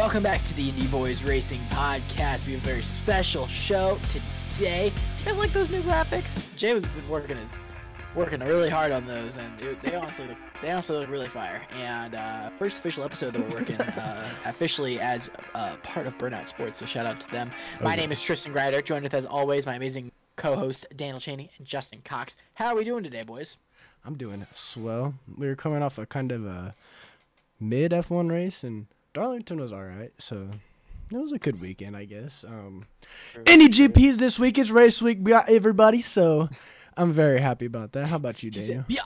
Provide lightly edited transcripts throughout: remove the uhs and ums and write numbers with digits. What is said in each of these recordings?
Welcome back to the Indy Boys Racing Podcast. We have a very special show today. Do you guys like those new graphics? Jay has been working really hard on those, and they honestly look really fire. And first official episode that we're working officially as part of Burnout Sports. So shout out to them. My name is Tristan Grider. Joined with, as always, my amazing co-host Daniel Chaney and Justin Cox. How are we doing today, boys? I'm doing swell. We were coming off a kind of a mid F1 race, and Darlington was all right, so it was a good weekend, I guess. Indy GPs this week. It's race week. We got everybody, so I'm very happy about that. How about you, Daniel? Yeah.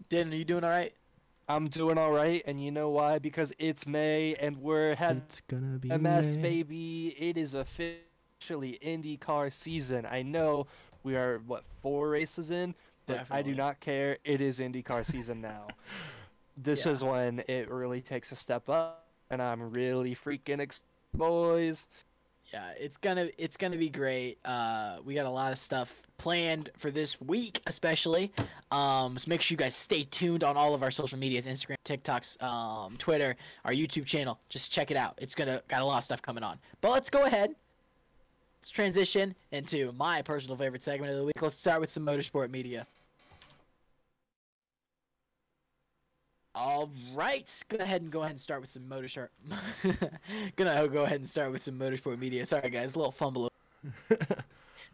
Daniel, are you doing all right? I'm doing all right, and you know why? Because it's May, and It's gonna be a mess, May. baby. It is officially INDYCAR season. I know we are, 4 races in? But I do Definitely. not care. It is INDYCAR season now. This is when it really takes a step up, and I'm really freaking excited, boys. Yeah, it's gonna be great. We got a lot of stuff planned for this week, especially. So make sure you guys stay tuned on all of our social medias: Instagram, TikToks, Twitter, our YouTube channel. Just check it out. It's got a lot of stuff coming on. But let's go ahead. Let's transition into my personal favorite segment of the week. Let's start with some motorsport media. All right, go ahead and start with some motorsport. Gonna go ahead and start with some motorsport media. Sorry guys, a little fumble.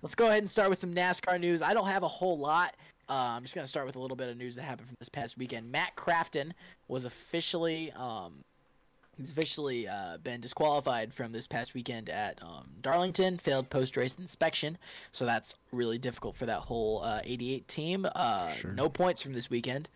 Let's go ahead and start with some NASCAR news. I don't have a whole lot. I'm just gonna start with a little bit of news that happened from this past weekend. Matt Crafton was officially been disqualified from this past weekend at Darlington. Failed post-race inspection, so that's really difficult for that whole 88 team. Sure. No points from this weekend.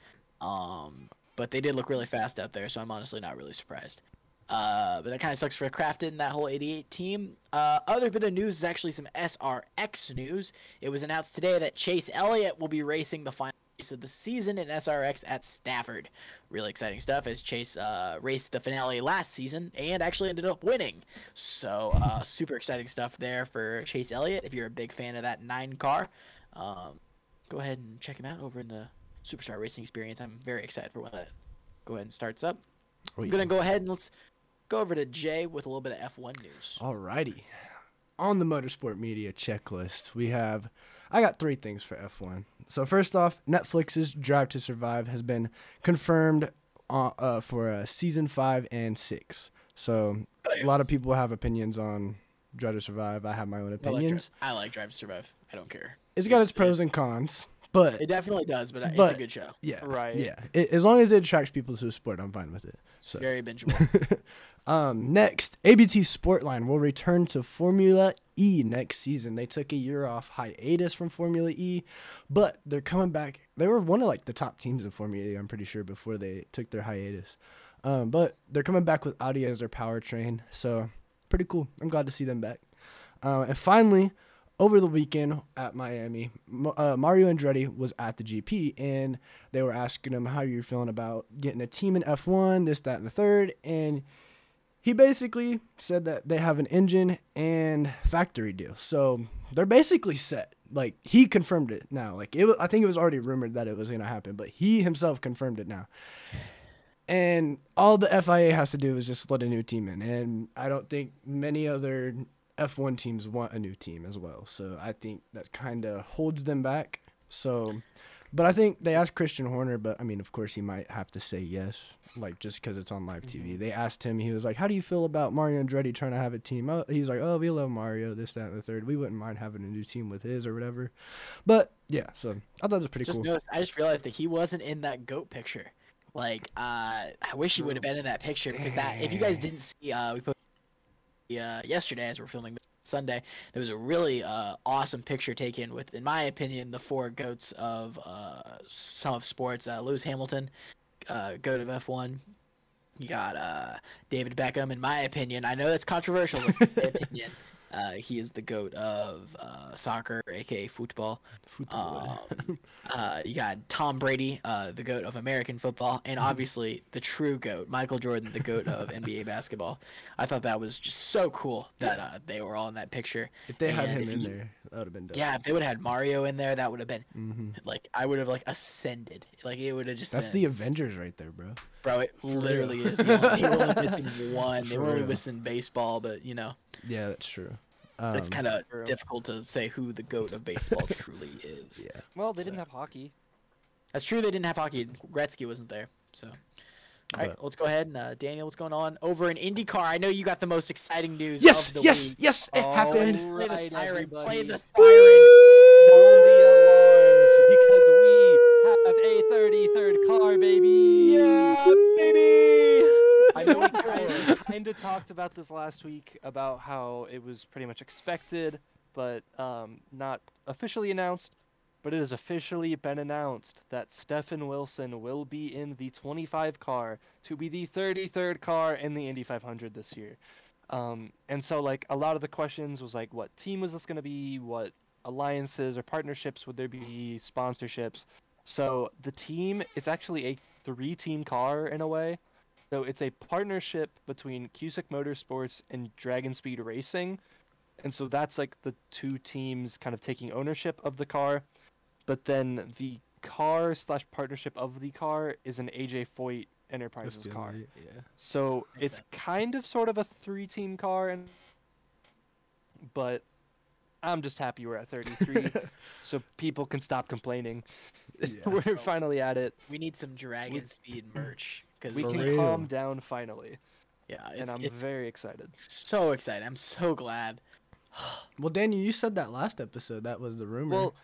But they did look really fast out there, so I'm honestly not really surprised. But that kind of sucks for Crafton and that whole 88 team. Other bit of news is actually some SRX news. It was announced today that Chase Elliott will be racing the final race of the season in SRX at Stafford. Really exciting stuff, as Chase raced the finale last season and actually ended up winning. So super exciting stuff there for Chase Elliott. If you're a big fan of that 9 car, go ahead and check him out over in the Superstar Racing Experience. I'm very excited for when that go ahead and starts up. I'm gonna go ahead and let's go over to Jay with a little bit of F1 news. Alrighty. On the motorsport media checklist, I got 3 things for F1. So first off, Netflix's Drive to Survive has been confirmed for season 5 and 6. So a lot of people have opinions on Drive to Survive. I have my own opinions. I like Drive to Survive. I don't care. It's got its pros and cons. But it definitely does, but it's a good show. Yeah, Right. Yeah, as long as it attracts people to the sport, I'm fine with it. So Very bingeable. Next, ABT Sportline will return to Formula E next season. They took a year off hiatus from Formula E, but they're coming back. They were one of the top teams in Formula E, I'm pretty sure, before they took their hiatus. But they're coming back with Audi as their powertrain, so pretty cool. I'm glad to see them back. And finally, over the weekend at Miami, Mario Andretti was at the GP, and they were asking him how you're feeling about getting a team in F1, this, that, and the third, and he basically said that they have an engine and factory deal, so they're basically set. He confirmed it now. I think it was already rumored that it was going to happen, but he himself confirmed it now. And all the FIA has to do is just let a new team in, and I don't think many other F1 teams want a new team as well, so I think that kind of holds them back. So, but I think they asked Christian Horner, but I mean, of course, he might have to say yes, just because it's on live TV. They asked him, he was like, "How do you feel about Mario Andretti trying to have a team?" He's like, "Oh, we love Mario, this, that, and the third. We wouldn't mind having a new team with his or whatever." But yeah, so I thought that was pretty cool. I just realized that he wasn't in that GOAT picture. I wish he would have been in that picture, because if you guys didn't see, we posted yesterday as we're filming Sunday, there was a really awesome picture taken with, in my opinion, the 4 GOATs of some of sports. Lewis Hamilton, GOAT of F1. You got David Beckham, in my opinion. I know that's controversial, but in my opinion. He is the goat of soccer, aka football. Football. You got Tom Brady, the goat of American football, and obviously the true goat, Michael Jordan, the goat of NBA basketball. I thought that was just so cool that they were all in that picture. If they had him in there, that would have been dope. Yeah, if they would have had Mario in there, that would have been Mm-hmm. I would have ascended. It would have just. That's been, the Avengers right there, bro. Bro, it For literally real. is. They were only missing one. They For were only real. missing baseball, but Yeah, that's true. it's kind of True. difficult to say who the goat of baseball truly is. Yeah. Well, they didn't have hockey. That's true. They didn't have hockey. Gretzky wasn't there. So, all right, But- let's go ahead and Daniel, what's going on over in IndyCar? I know you got the most exciting news Yes, of the yes, week. yes, it All happened. Play the right, siren. everybody. Play the Sound siren. the alarms because we have a 33rd car, baby. Yeah, baby. I know we kind of talked about this last week about how it was pretty much expected, but not officially announced. But it has officially been announced that Stephen Wilson will be in the 25 car to be the 33rd car in the Indy 500 this year. And so a lot of the questions was what team was this going to be? What alliances or partnerships would there be? Sponsorships? So the team, it's actually a 3-team car in a way. So it's a partnership between Cusick Motorsports and Dragon Speed Racing. And so that's the 2 teams kind of taking ownership of the car. But then the car / partnership of the car is an AJ Foyt Enterprises car. Yeah. So Makes it's sense. kind of sort of a 3-team car, but I'm just happy we're at 33, so people can stop complaining. Yeah. We're finally at it. We need some Dragon Speed merch because We For can real. calm down finally, yeah, and I'm it's very excited. so excited. I'm so glad. Well, Daniel, you said that last episode. That was the rumor. Well,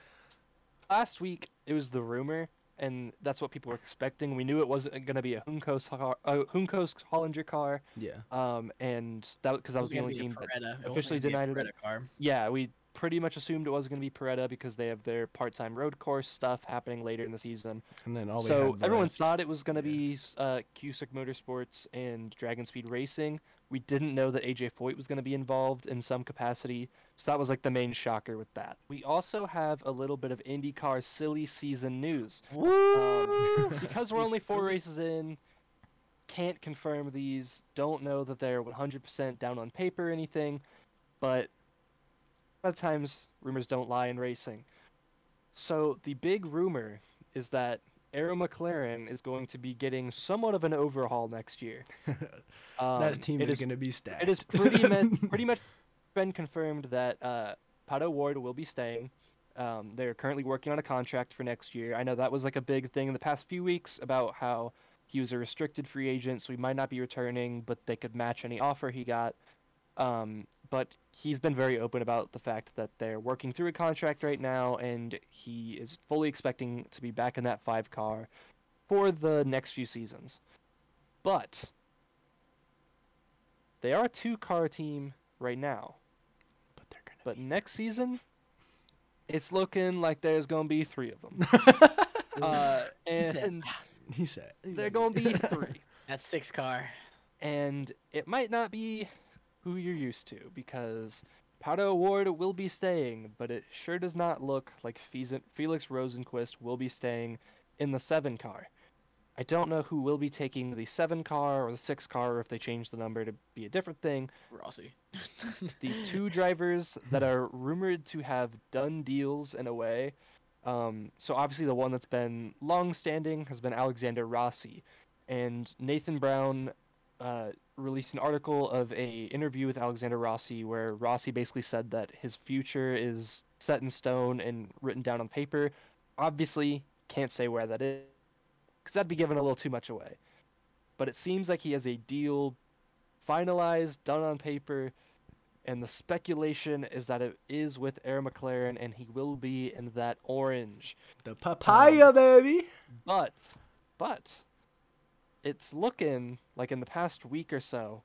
last week it was the rumor, and that's what people were expecting. We knew it wasn't going to be a Juncos Hollinger car, yeah. and that because that was the only team that officially denied it. Car. Yeah, we pretty much assumed it was going to be Peretta because they have their part-time road course stuff happening later in the season. And then all we So had everyone left- thought it was going to be Cusick Motorsports and Dragon Speed Racing. We didn't know that AJ Foyt was going to be involved in some capacity. So that was the main shocker with that. We also have a little bit of IndyCar silly season news. Because we're only 4 races in, can't confirm these, don't know that they're 100% down on paper or anything, but a lot of times rumors don't lie in racing. So the big rumor is that Arrow McLaren is going to be getting somewhat of an overhaul next year. that team it is going to be stacked. It is pretty much been confirmed that Pato Ward will be staying. They're currently working on a contract for next year. I know that was a big thing in the past few weeks about how he was a restricted free agent, so he might not be returning, but they could match any offer he got. But he's been very open about the fact that they're working through a contract right now, and he is fully expecting to be back in that 5 car for the next few seasons. But they are a 2-car team right now. but they're going But next season, it's looking like there's going to be 3 of them. And He said. they're going to be 3. That's 6 car. And it might not be who you're used to, because Pato Ward will be staying, but it sure does not look like Felix Rosenquist will be staying in the 7 car. I don't know who will be taking the 7 car or the 6 car, or if they change the number to be a different thing. Rossi. The 2 drivers that are rumored to have done deals in a way. So obviously the one that's been long-standing has been Alexander Rossi, and Nathan Brown released an article of a interview with Alexander Rossi where Rossi basically said that his future is set in stone and written down on paper. Obviously, can't say where that is, because that'd be giving a little too much away. But it seems like he has a deal finalized, done on paper, and the speculation is that it is with Air McLaren, and he will be in that orange. The papaya, baby. But it's looking like in the past week or so,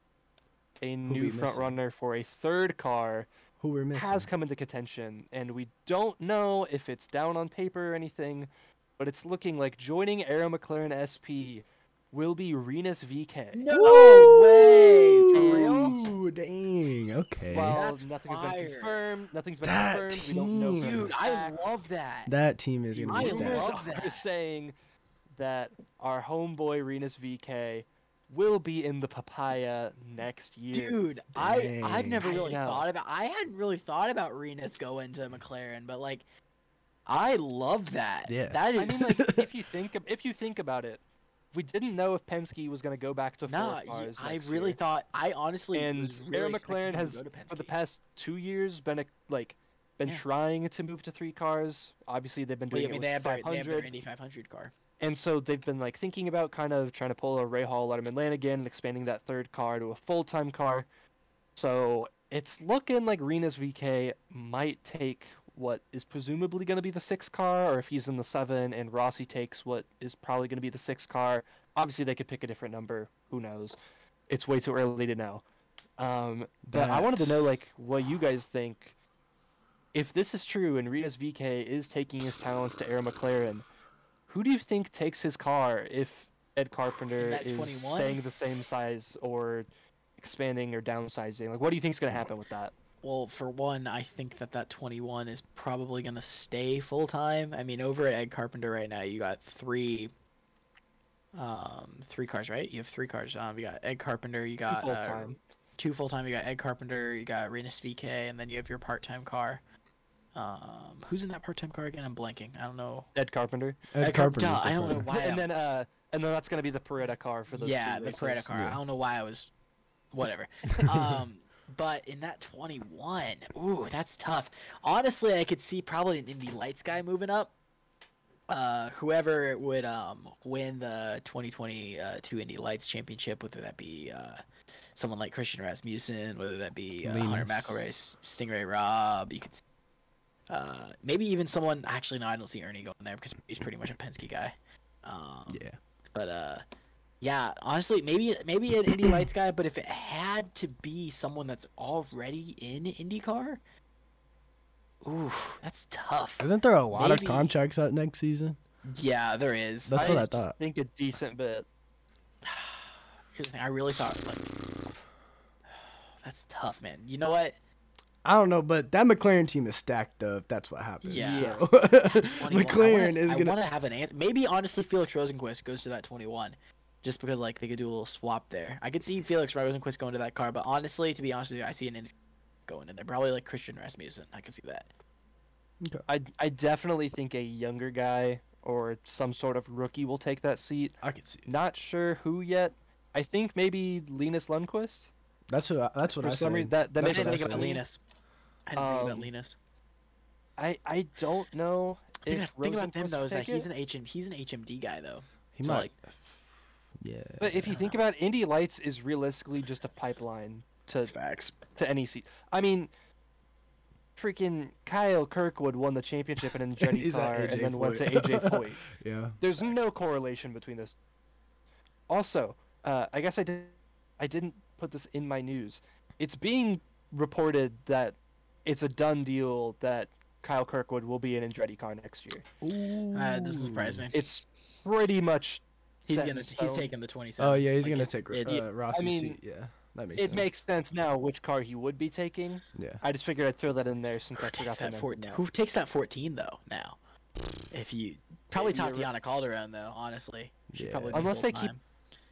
a new we front missing? runner for a 3rd car Who we're missing? has come into contention, and we don't know if it's down on paper or anything, but it's looking like joining Aero McLaren SP will be Rinus VK. No way! For real? Ooh, dang. Okay. While That's nothing's fire. been confirmed, That we don't know. for a Dude, I fact. love that. That team is The gonna be rumors stacked. love are that. saying that our homeboy Rinus VK will be in the papaya next year. Dude, I've Dang. never I really know. thought about. I hadn't really thought about Renus going to McLaren, but like, I love that. Yeah. That is. I mean, like, if you think about it, we didn't know if Penske was going to go back to four nah, cars. I next really year. thought. I honestly And was really Aaron expecting McLaren him to has go to for the Penske. past 2 years been Yeah. trying to move to 3 cars. Obviously, they've been Well, doing I mean, it they with have their 500. Indy 500 car. And so they've been like thinking about kind of trying to pull a Ray Hall, Letterman Lanigan, and expanding that 3rd car to a full-time car. So it's looking like Rinus VK might take what is presumably going to be the 6th car, or if he's in the 7 and Rossi takes what is probably going to be the 6th car. Obviously, they could pick a different number. Who knows? It's way too early to know. But I wanted to know, like, what you guys think. If this is true and Rinus VK is taking his talents to Aaron McLaren, who do you think takes his car if Ed Carpenter that is 21? staying the same size or expanding or downsizing? Like, what do you think is going to happen with that? Well, for one, I think that 21 is probably going to stay full time. I mean, over at Ed Carpenter right now, you got 3 cars, right? You have 3 cars. You got Ed Carpenter, you got Full-time. 2 full time. You got Ed Carpenter, you got Rinus VK, and then you have your part time car. Who's in that part time car again? I'm blanking. I don't know. Ed Carpenter. Ed Carpenter's Duh, the I don't know partner. why. And then that's going to be the Peretta car for the Yeah, Speedway the Preda races. car. Yeah. I don't know why I was, whatever. But in that 21, ooh, that's tough. Honestly, I could see probably an Indy Lights guy moving up. Whoever would win the 2022 Indy Lights Championship, whether that be someone like Christian Rasmussen, whether that be Hunter Linus. McElroy, Stingray Robb, you could maybe even someone. Actually, no, I don't see Ernie going there because he's pretty much a Penske guy. Yeah. But yeah, honestly, maybe an Indy Lights guy. But if it had to be someone that's already in IndyCar, ooh, that's tough. Isn't there a lot Maybe. of contracts out next season? Yeah, there is. That's what I just thought. think a decent bit. Here's the thing. I really thought like that's tough, man. You know what? I don't know, but that McLaren team is stacked though. If that's what happens. Yeah. So 21. McLaren is I gonna. want to have an answer. Maybe honestly, Felix Rosenquist goes to that 21, just because like they could do a little swap there. I could see Felix Rosenquist going to that car, but honestly, to be honest with you, I see an Indy going in there. Probably like Christian Rasmussen. I can see that. I definitely think a younger guy or some sort of rookie will take that seat. I can see. It. Not sure who yet. I think maybe Linus Lundqvist. That's what I For some said. reason, that I That's makes didn't what think sense about to me. Linus. I didn't think about Um, Linus. I don't know Thing if about him Rosenqvist though is that take it. he's an HMD guy though. He So, might. like- Yeah. But if you think about it, Indy Lights is realistically just a pipeline to It's facts. any seat. I mean, freaking Kyle Kirkwood won the championship in an Andretti He's at car and AJ then went to Foyt. AJ Foyt. Yeah. There's Facts. no correlation between this. Also, I guess I didn't put this in my news. It's being reported that it's a done deal that Kyle Kirkwood will be in an Andretti car next year. Doesn't surprise me. It's pretty much He's set in he's stone. taking the 27. Oh yeah, he's Like, gonna take it's- Rossi's I mean, seat. Yeah, that makes It sense. makes sense now which car he would be taking. Yeah. I just figured I'd throw that in there since Who I takes forgot to that mention 14? that. Who takes that 14 though now? If you probably Maybe a- Tatiana Calderon though, honestly. She'd Yeah. probably be Unless they keep- full-time.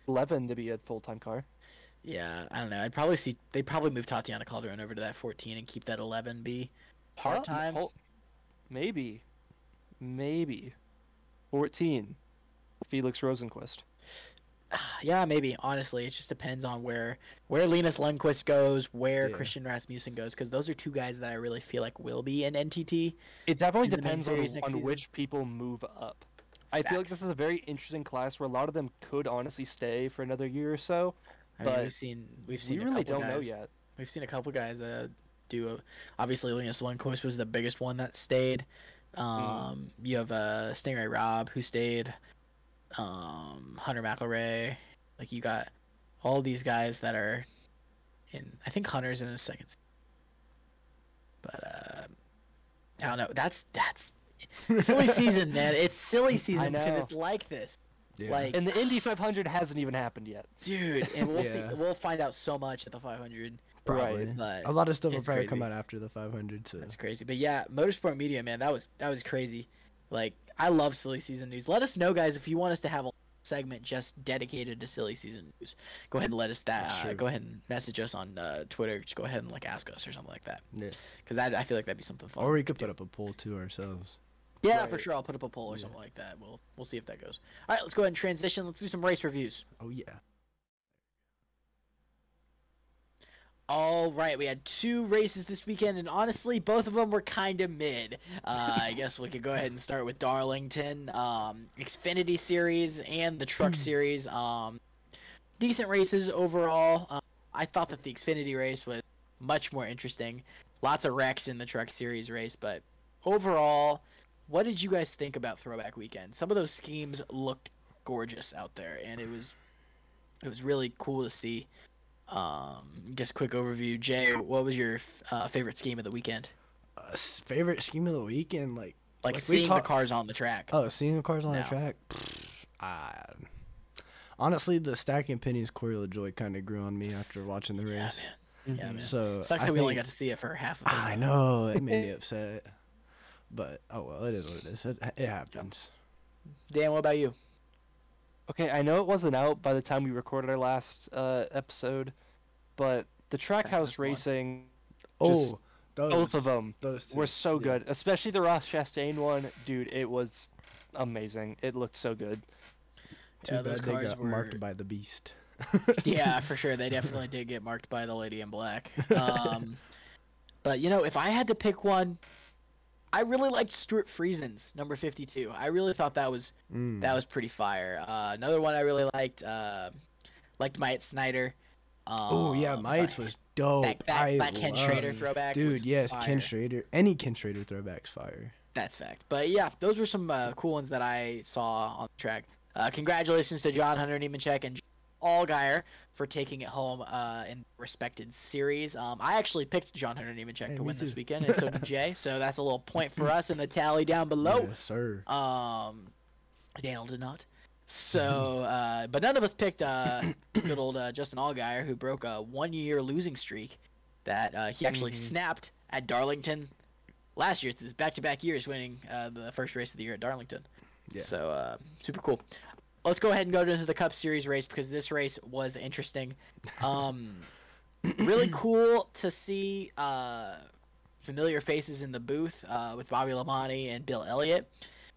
11 to be a full-time car. Yeah, I don't know. I'd probably see they'd probably move Tatiana Calderon over to that 14 and keep that 11 be part-time. Maybe. 14. Felix Rosenquist. Yeah, maybe. Honestly, it just depends on where Linus Lundqvist goes, where Yeah. Christian Rasmussen goes, because those are 2 guys that I really feel like will be in NTT. It definitely In the main depends on, series next on season. which people move up. I feel like this Facts. is a very interesting class where a lot of them could honestly stay for another year or so. I mean, But we've seen We a really couple don't know guys. yet. We've seen a couple guys do. Obviously, Linus Lundqvist was the biggest one that stayed. You have Stingray Robb who stayed. Hunter McElroy. Like you got all these guys that are in. I think Hunter's in his second. But I don't know. That's silly season, man. It's silly season because know. it's like this. Yeah. Like, And the Indy 500 hasn't even happened yet. dude, and we'll see. Yeah. We'll find out so much at the 500. Probably. Right. But A lot of stuff will it's probably come crazy. out after the 500. So. That's crazy. But yeah, Motorsport Media, man, that was crazy. Like, I love silly season news. Let us know, guys, if you want us to have a segment just dedicated to silly season news. Go ahead and let us Sure. go ahead and message us on Twitter. Just go ahead and like ask us or something like that. Yeah. Because I feel like that'd be something fun. Or we could to put do. up a poll too ourselves. Yeah, Right. for sure. I'll put up a poll or something like that. We'll see if that goes. All right, let's go ahead and transition. Let's do some race reviews. Oh yeah. All right, we had 2 races this weekend, and honestly, both of them were kind of mid. I guess we could go ahead and start with Darlington, Xfinity Series, and the Truck Series. Decent races overall. I thought that the Xfinity race was much more interesting. Lots of wrecks in the Truck Series race, but overall, what did you guys think about Throwback Weekend? Some of those schemes looked gorgeous out there, and it was really cool to see. Just quick overview. Jay, what was your favorite scheme of the weekend? Favorite scheme of the weekend, like Like we seeing the cars on the track. Oh, seeing the cars on the No. track. Honestly, the stacking pennies Corey LaJoy kind of grew on me after watching the race. Yeah, man. So Sucks I that we only think- got to see it for half of it. I know it made me upset, but oh well, it is what it is. It happens. Dan, what about you? Okay, I know it wasn't out by the time we recorded our last episode, but the Trackhouse one. racing, Oh, both of them those two. were so Yeah. good, especially the Ross Chastain one. Dude, it was amazing. It looked so good. Too Yeah, those bad they cars got marked were- by the beast. Yeah, for sure. They definitely did get marked by the lady in black. But if I had to pick one, I really liked Stuart Friesen's number 52. I really thought that was pretty fire. Another one I really liked Myatt Snyder. Oh yeah, Mites was dope. that Ken Schrader love- throwback Dude, was yes, fire. Ken Schrader. Any Ken Schrader throwback's fire. That's fact. But yeah, those were some cool ones that I saw on the track. Congratulations to John Hunter Nemechek and Allgaier for taking it home in respected series. I actually picked John Hunter Nemechek Hey, to me win this too. weekend, and so did Jay. So that's a little point for us in the tally down below. Yes, sir. Daniel did not. So, but none of us picked good old Justin Allgaier, who broke a 1-year losing streak that he actually snapped at Darlington last year. It's his back-to-back years winning the first race of the year at Darlington. Yeah. So, super cool. Let's go ahead and go into the Cup Series race because this race was interesting. Really cool to see familiar faces in the booth with Bobby Labonte and Bill Elliott.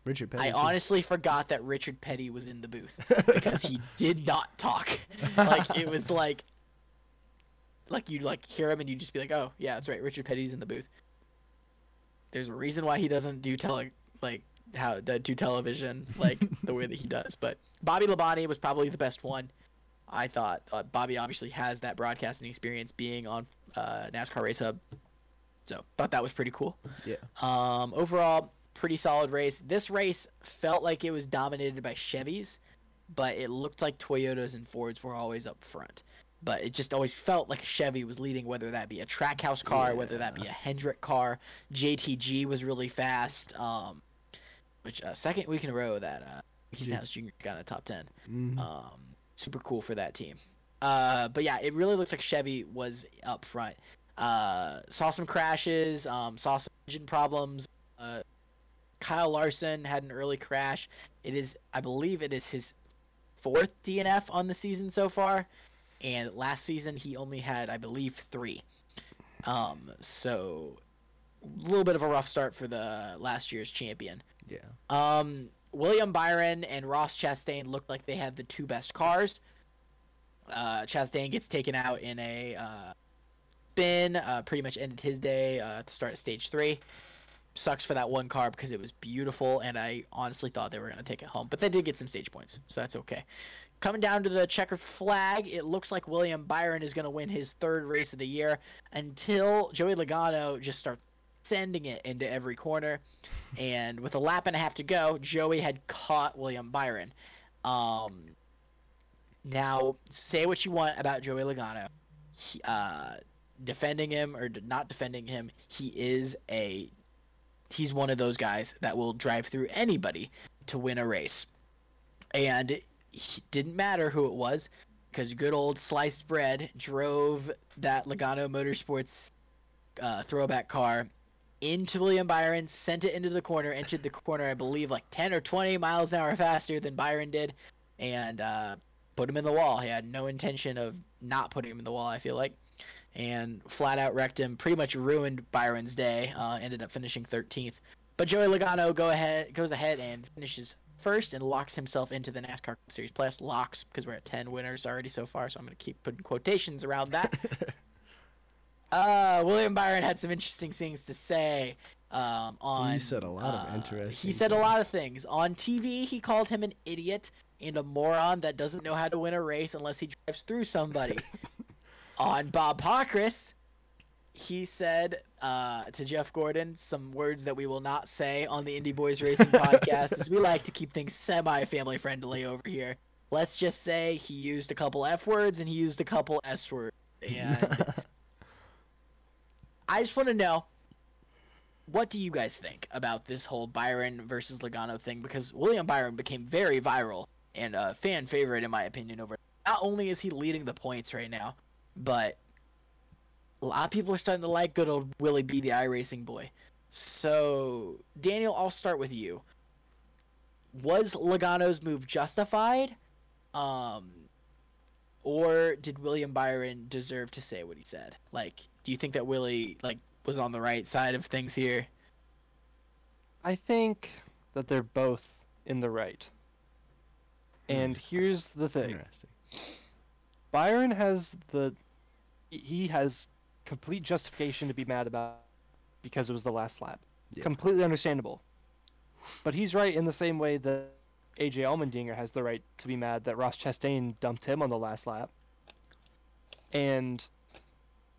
Richard Petty. I too. honestly forgot that Richard Petty was in the booth because he did not talk. Like it was like you'd hear him and you'd just be like, oh yeah, that's right, Richard Petty's in the booth. There's a reason why he doesn't do television like the way that he does. But Bobby Labonte was probably the best one. I thought Bobby obviously has that broadcasting experience being on NASCAR Race Hub, so thought that was pretty cool. Yeah. Overall, pretty solid race. This race felt like it was dominated by Chevys, but it looked like Toyotas and Fords were always up front. But it just always felt like a Chevy was leading, whether that be a Trackhouse car, whether that be a Hendrick car. JTG was really fast, which second week in a row that Keith House Jr. got in the top 10. Super cool for that team. But yeah, it really looked like Chevy was up front. Saw some crashes, saw some engine problems. Kyle Larson had an early crash. I believe it is his 4th DNF on the season so far. And last season he only had, I believe, 3. So a little bit of a rough start for the last year's champion. Yeah. William Byron and Ross Chastain looked like they had the 2 best cars. Chastain gets taken out in a spin, pretty much ended his day at the start of stage 3. Sucks for that one car because it was beautiful, and I honestly thought they were going to take it home. But they did get some stage points, so that's okay. Coming down to the checkered flag, it looks like William Byron is going to win his 3rd race of the year until Joey Logano just starts sending it into every corner. And with a lap and a half to go, Joey had caught William Byron. Now, say what you want about Joey Logano. Defending him or not defending him, he's one of those guys that will drive through anybody to win a race. And didn't matter who it was, because good old sliced bread drove that Logano Motorsports throwback car into William Byron, sent it into the corner, entered the corner, I believe, like 10 or 20 miles an hour faster than Byron did, and put him in the wall. He had no intention of not putting him in the wall, I feel like, and flat out wrecked him, pretty much ruined Byron's day, ended up finishing 13th. But Joey Logano goes ahead and finishes first and locks himself into the NASCAR Cup Series playoffs. Locks, because we're at 10 winners already so far, so I'm going to keep putting quotations around that. William Byron had some interesting things to say on... He said a lot of interesting He said a lot of things. On TV, he called him an idiot and a moron that doesn't know how to win a race unless he drives through somebody. On Bob Pockrass, he said to Jeff Gordon some words that we will not say on the Indy Boys Racing podcast, as we like to keep things semi-family friendly over here. Let's just say he used a couple F words and he used a couple S words. And I just want to know, what do you guys think about this whole Byron versus Logano thing? Because William Byron became very viral and a fan favorite, in my opinion. Over not only is he leading the points right now, but a lot of people are starting to like good old Willie B, the iRacing boy. So, Daniel, I'll start with you. Was Logano's move justified? Or did William Byron deserve to say what he said? Like, do you think that Willie, like, was on the right side of things here? I think that they're both in the right. And here's the thing. Interesting. Byron has complete justification to be mad about because it was the last lap. Yeah. Completely understandable. But he's right in the same way that AJ Allmendinger has the right to be mad that Ross Chastain dumped him on the last lap. And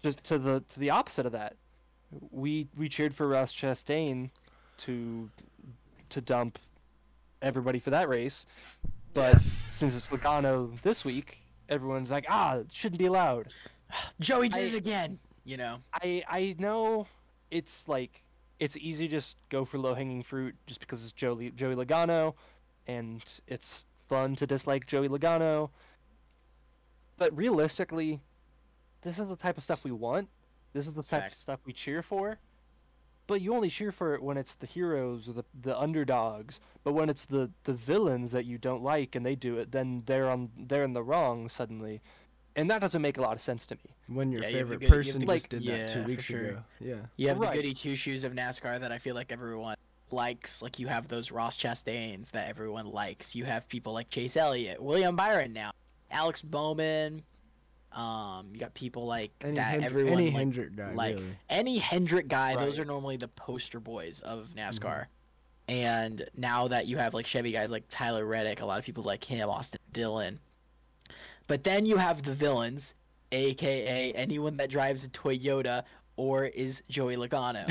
just to the opposite of that, we cheered for Ross Chastain to dump everybody for that race. But since it's Logano this week, everyone's like, it shouldn't be allowed. Joey did it again, you know. I know it's like it's easy to just go for low-hanging fruit just because it's Joey Logano, and it's fun to dislike Joey Logano. But realistically, this is the type of stuff we want. This is the type of stuff we cheer for. But you only cheer for it when it's the heroes or the underdogs. But when it's the villains that you don't like and they do it, then they're in the wrong suddenly. And that doesn't make a lot of sense to me. When your favorite person just did that 2 weeks ago. Yeah. You have the goody two-shoes of NASCAR that I feel like everyone likes. Like, you have those Ross Chastains that everyone likes. You have people like Chase Elliott, William Byron now, Alex Bowman. You got people like everyone any Hendrick guy likes. Really. Any Hendrick guy, Right. Those are normally the poster boys of NASCAR. And now that you have like Chevy guys like Tyler Reddick, a lot of people like him, Austin Dillon. But then you have the villains, aka anyone that drives a Toyota or is Joey Logano.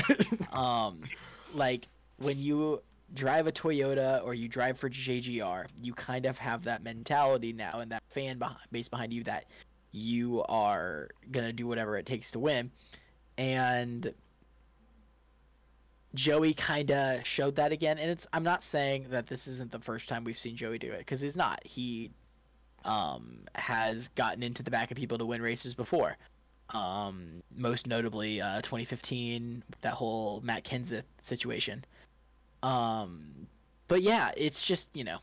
Like, when you drive a Toyota or you drive for JGR, you kind of have that mentality now and that fan base behind you that you are gonna do whatever it takes to win. And Joey kind of showed that again, and I'm not saying that this isn't the first time we've seen Joey do it, because he's not. He has gotten into the back of people to win races before. Most notably 2015, that whole Matt Kenseth situation. But yeah, it's just, you know,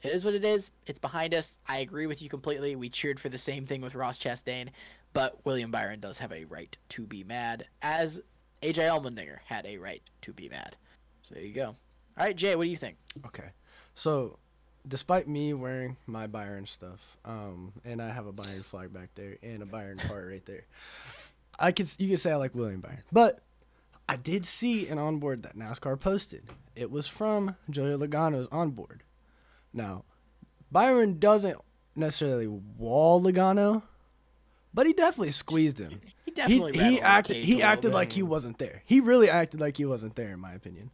it is what it is. It's behind us. I agree with you completely. We cheered for the same thing with Ross Chastain, but William Byron does have a right to be mad, as AJ Allmendinger had a right to be mad. So there you go. All right, Jay, what do you think? Okay. So, despite me wearing my Byron stuff, and I have a Byron flag back there and a Byron part right there, you could say I like William Byron. But I did see an onboard that NASCAR posted. It was from Joey Logano's onboard. Now, Byron doesn't necessarily wall Logano, but he definitely squeezed him. He definitely he acted like he wasn't there. He really acted like he wasn't there, in my opinion.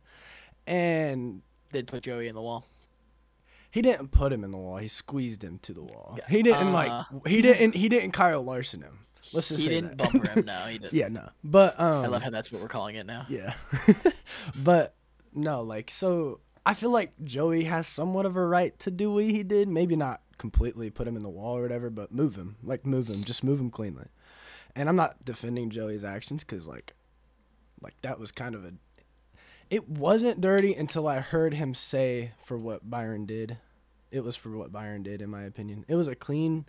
And did put Joey in the wall. He didn't put him in the wall. He squeezed him to the wall. He didn't he didn't Kyle Larson him. Let's just say he didn't that. bumper him. No, he didn't. Yeah, no. But I love how that's what we're calling it now. Yeah. But no, like, so I feel like Joey has somewhat of a right to do what he did. Maybe not completely put him in the wall or whatever, but move him, just move him cleanly. And I'm not defending Joey's actions because like that was kind of it wasn't dirty until I heard him say for what Byron did. It was for what Byron did, in my opinion. It was a clean,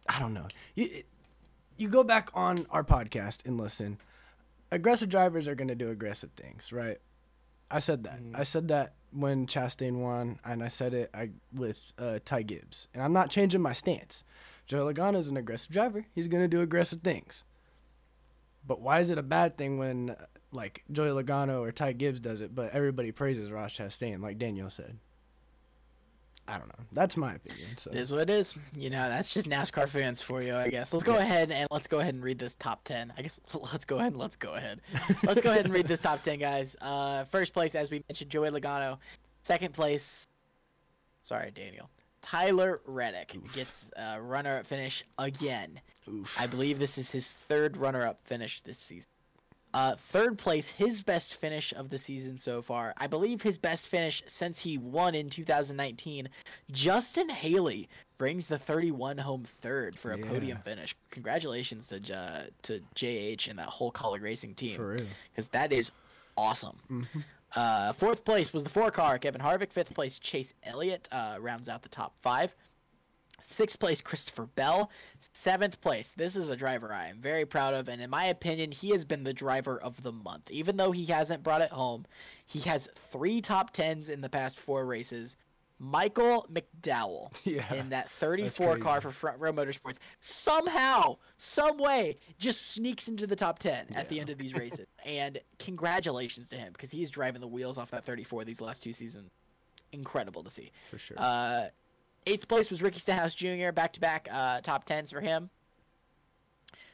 I don't know. You go back on our podcast and listen. Aggressive drivers are going to do aggressive things, right? I said that. I said that when Chastain won, and I said it with Ty Gibbs. And I'm not changing my stance. Joey Logano is an aggressive driver. He's going to do aggressive things. But why is it a bad thing when, like, Joey Logano or Ty Gibbs does it, but everybody praises Ross Chastain, like Daniel said? I don't know. That's my opinion. So. It is what it is. You know, that's just NASCAR fans for you, I guess. Let's go ahead and read this top 10. I guess let's go ahead. Let's go ahead and read this top 10, guys. First place, as we mentioned, Joey Logano. Second place, sorry, Daniel. Tyler Reddick gets a runner-up finish again. Oof. I believe this is his third runner-up finish this season. Third place, his best finish of the season so far. I believe his best finish since he won in 2019. Justin Haley brings the 31 home third for a podium finish. Congratulations to JH and that whole Colleague Racing team. For real. Because that is awesome. Mm-hmm. Fourth place was the 4-car, Kevin Harvick. Fifth place, Chase Elliott rounds out the top 5. Sixth place, Christopher Bell. Seventh place, this is a driver I am very proud of, and in my opinion, he has been the driver of the month. Even though he hasn't brought it home, he has 3 top 10s in the past 4 races. Michael McDowell in that 34 car for Front Row Motorsports somehow, some way, just sneaks into the top 10 at the end of these races. And congratulations to him, because he's driving the wheels off that 34 these last 2 seasons. Incredible to see. For sure. 8th place was Ricky Stenhouse Jr., back-to-back top 10s for him.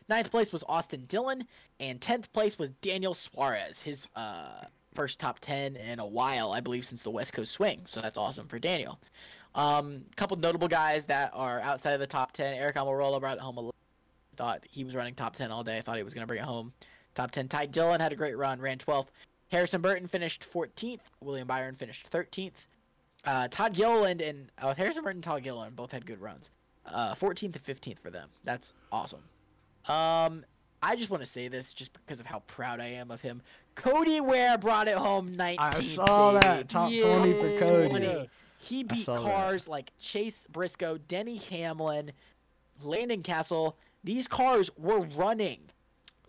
9th place was Austin Dillon, and 10th place was Daniel Suarez, his first top 10 in a while, I believe, since the West Coast swing. So that's awesome for Daniel. Couple notable guys that are outside of the top 10. Eric Almirola brought it home a little. Thought he was running top 10 all day. I thought he was going to bring it home. Top 10. Ty Dillon had a great run, ran 12th. Harrison Burton finished 14th. William Byron finished 13th. Todd Gilliland and Harrison Burton and Todd Gilliland both had good runs. 14th and 15th for them. That's awesome. I just want to say this just because of how proud I am of him. Cody Ware brought it home 19th. I saw that. Top 20 for Cody. 20. He beat cars like Chase Briscoe, Denny Hamlin, Landon Castle. These cars were running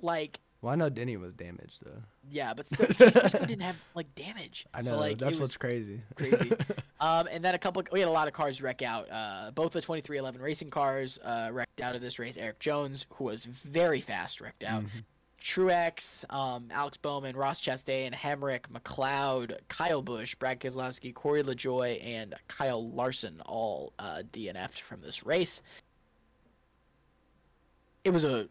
like... Well, I know Denny was damaged, though. Yeah, but still, Chase Briscoe didn't have, like, damage. I know, so, like, that's what's crazy. Crazy. And then we had a lot of cars wreck out. Both the 2311 racing cars wrecked out of this race. Eric Jones, who was very fast, wrecked out. Truex, Alex Bowman, Ross Chastain, Hemrick, McLeod, Kyle Busch, Brad Keselowski, Corey LaJoie, and Kyle Larson all DNF'd from this race. It was a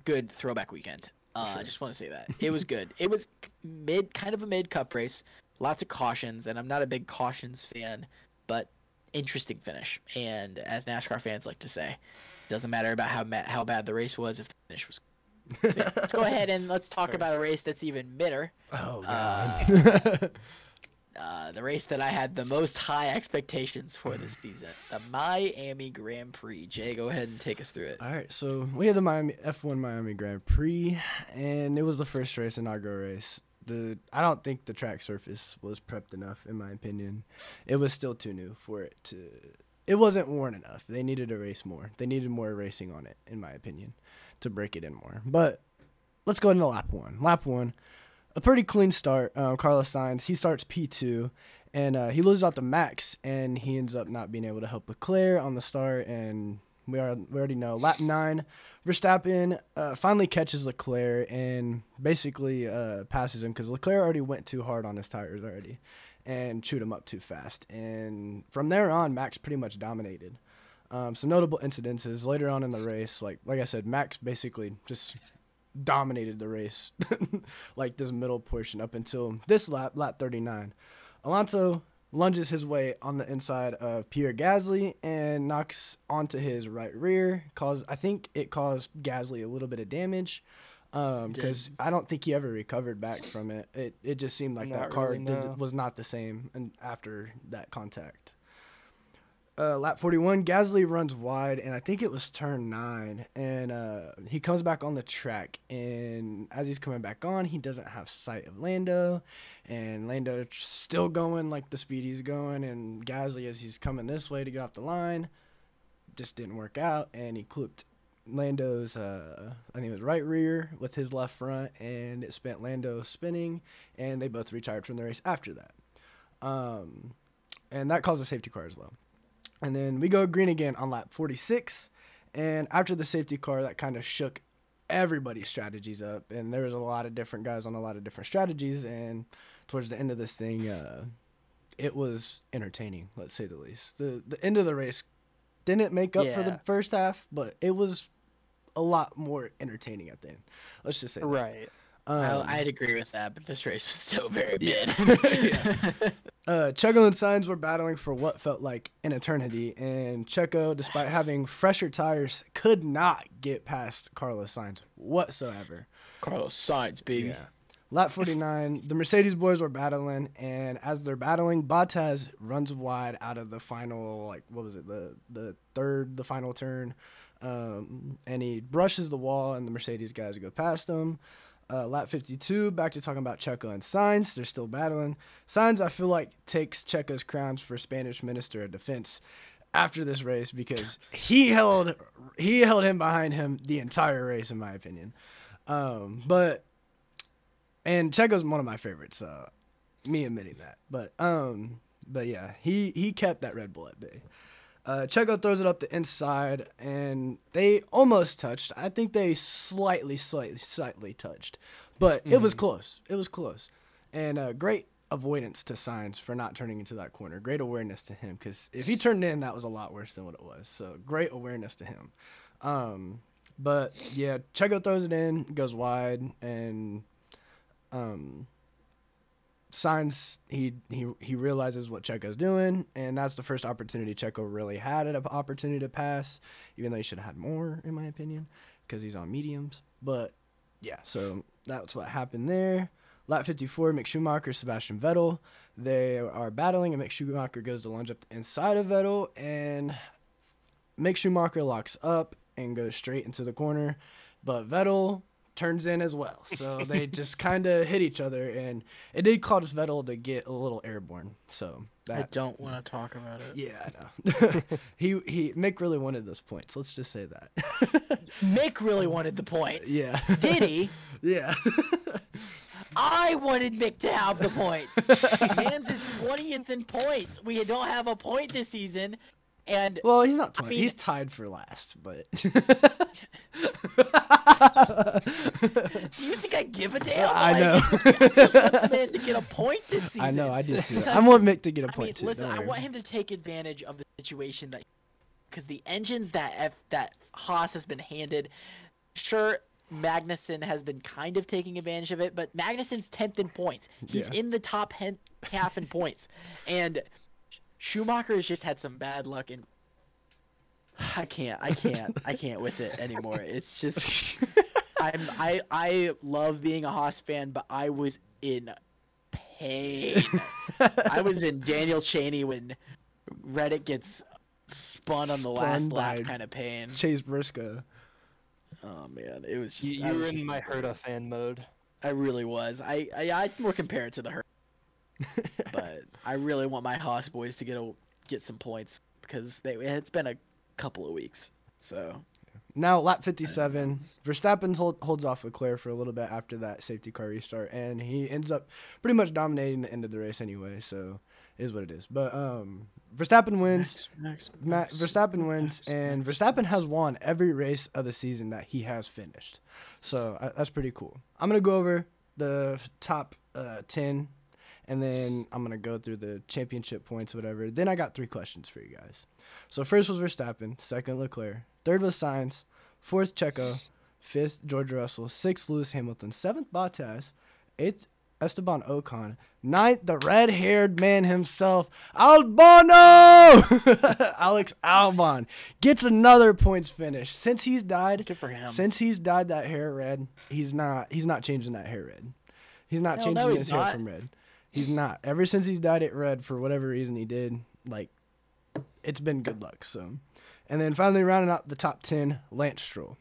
good throwback weekend. I just want to say that. It was good. It was kind of a mid-cup race. Lots of cautions, and I'm not a big cautions fan, but interesting finish. And as NASCAR fans like to say, it doesn't matter about how bad the race was if the finish was good. So, yeah, let's go ahead and let's talk about a race that's even midder. Oh, God. The race that I had the most high expectations for this season, the Miami Grand Prix. Jay, go ahead and take us through it. All right, so we had the F1 Miami Grand Prix, and it was the first race, inaugural race. I don't think the track surface was prepped enough, in my opinion. It was still too new for it to... It wasn't worn enough. They needed to race more. They needed more racing on it, in my opinion, to break it in more. But let's go into lap 1. Lap 1. A pretty clean start. Carlos Sainz, he starts P2, and he loses out to Max, and he ends up not being able to help Leclerc on the start, and we already know. Lap 9, Verstappen finally catches Leclerc and basically passes him because Leclerc already went too hard on his tires already and chewed him up too fast. And from there on, Max pretty much dominated. Some notable incidences later on in the race, like I said, Max basically just dominated the race, like this middle portion up until this lap 39. Alonso lunges his way on the inside of Pierre Gasly and knocks onto his right rear. I think it caused Gasly a little bit of damage because I don't think he ever recovered back from it. It just seemed like that car was not the same and after that contact. Lap 41, Gasly runs wide, and I think it was turn 9, and he comes back on the track, and as he's coming back on, he doesn't have sight of Lando, and Lando's still going like the speed he's going, and Gasly, as he's coming this way to get off the line, just didn't work out, and he clipped Lando's, I think it was right rear with his left front, and it spent Lando spinning, and they both retired from the race after that. And that caused a safety car as well. And then we go green again on lap 46. And after the safety car, that kind of shook everybody's strategies up. And there was a lot of different guys on a lot of different strategies. And towards the end of this thing, it was entertaining, let's say the least. The end of the race didn't make up for the first half, but it was a lot more entertaining at the end. Let's just say that. Right. I'd agree with that, but this race was still very mid. Checo and Sainz were battling for what felt like an eternity, and Checo, despite having fresher tires, could not get past Carlos Sainz whatsoever. Carlos Sainz, baby. Yeah. Lap 49, the Mercedes boys were battling, and as they're battling, Bottas runs wide out of the final, the final turn, and he brushes the wall, and the Mercedes guys go past him. Lap 52, back to talking about Checo and Sainz. They're still battling. Sainz, I feel like, takes Checo's crowns for Spanish Minister of Defense after this race because he held him behind him the entire race, in my opinion. And Checo's one of my favorites, me admitting that. But yeah, he kept that Red Bull at bay. Checo throws it up the inside, and they almost touched. I think they slightly touched. But it was close. It was close. And great avoidance to Sainz for not turning into that corner. Great awareness to him, because if he turned in, that was a lot worse than what it was. So great awareness to him. But, yeah, Checo throws it in, goes wide, and Sainz, he realizes what Checo's doing, and that's the first opportunity Checo really had an opportunity to pass, even though he should have had more, in my opinion, because he's on mediums. But, yeah, so that's what happened there. Lap 54, Mick Schumacher, Sebastian Vettel. They are battling, and Mick Schumacher goes to lunge up the inside of Vettel, and Mick Schumacher locks up and goes straight into the corner, but Vettel turns in as well. So they just kind of hit each other, and it did cause Vettel to get a little airborne. So I don't want to talk about it. Yeah, I know. Mick really wanted those points. Let's just say that. Mick really wanted the points. Yeah. Did he? Yeah. I wanted Mick to have the points. Man's is 20th in points. We don't have a point this season. And well, he's not 20. He's tied for last, but do you think I give a damn? I know. I just want the man to get a point this season. I know, I did too. I want Mick to get a point too. Listen, I want him to take advantage of the situation because the engines that Haas has been handed, sure, Magnussen has been kind of taking advantage of it, but Magnussen's 10th in points. He's in the top half in points, and Schumacher has just had some bad luck, and I can't with it anymore. It's just I love being a Haas fan, but I was in pain. I was in Daniel Chaney when Reddit gets spun on the last lap kind of pain. Chase Briscoe. Oh man, it was just you were in my Herta fan mode. I really was. I more compare it to the Herta. But I really want my Haas boys to get some points because it's been a couple of weeks. So now lap 57, Verstappen holds off Leclerc for a little bit after that safety car restart, and he ends up pretty much dominating the end of the race anyway. So it is what it is. But Verstappen wins. Verstappen wins, and Verstappen has won every race of the season that he has finished. So that's pretty cool. I'm gonna go over the top 10. And then I'm going to go through the championship points, whatever. Then I got 3 questions for you guys. So first was Verstappen. Second, Leclerc. Third was Sainz. Fourth, Checo. Fifth, George Russell. Sixth, Lewis Hamilton. Seventh, Bottas. Eighth, Esteban Ocon. Ninth, the red-haired man himself, Albano! Alex Albon gets another points finish. Since he's dyed, good for him. Since he's dyed that hair red, he's not changing that hair red. He's not changing his hair from red. He's not. Ever since he's dyed it red, for whatever reason he did, like, it's been good luck. So, and then finally rounding out the top 10, Lance Stroll.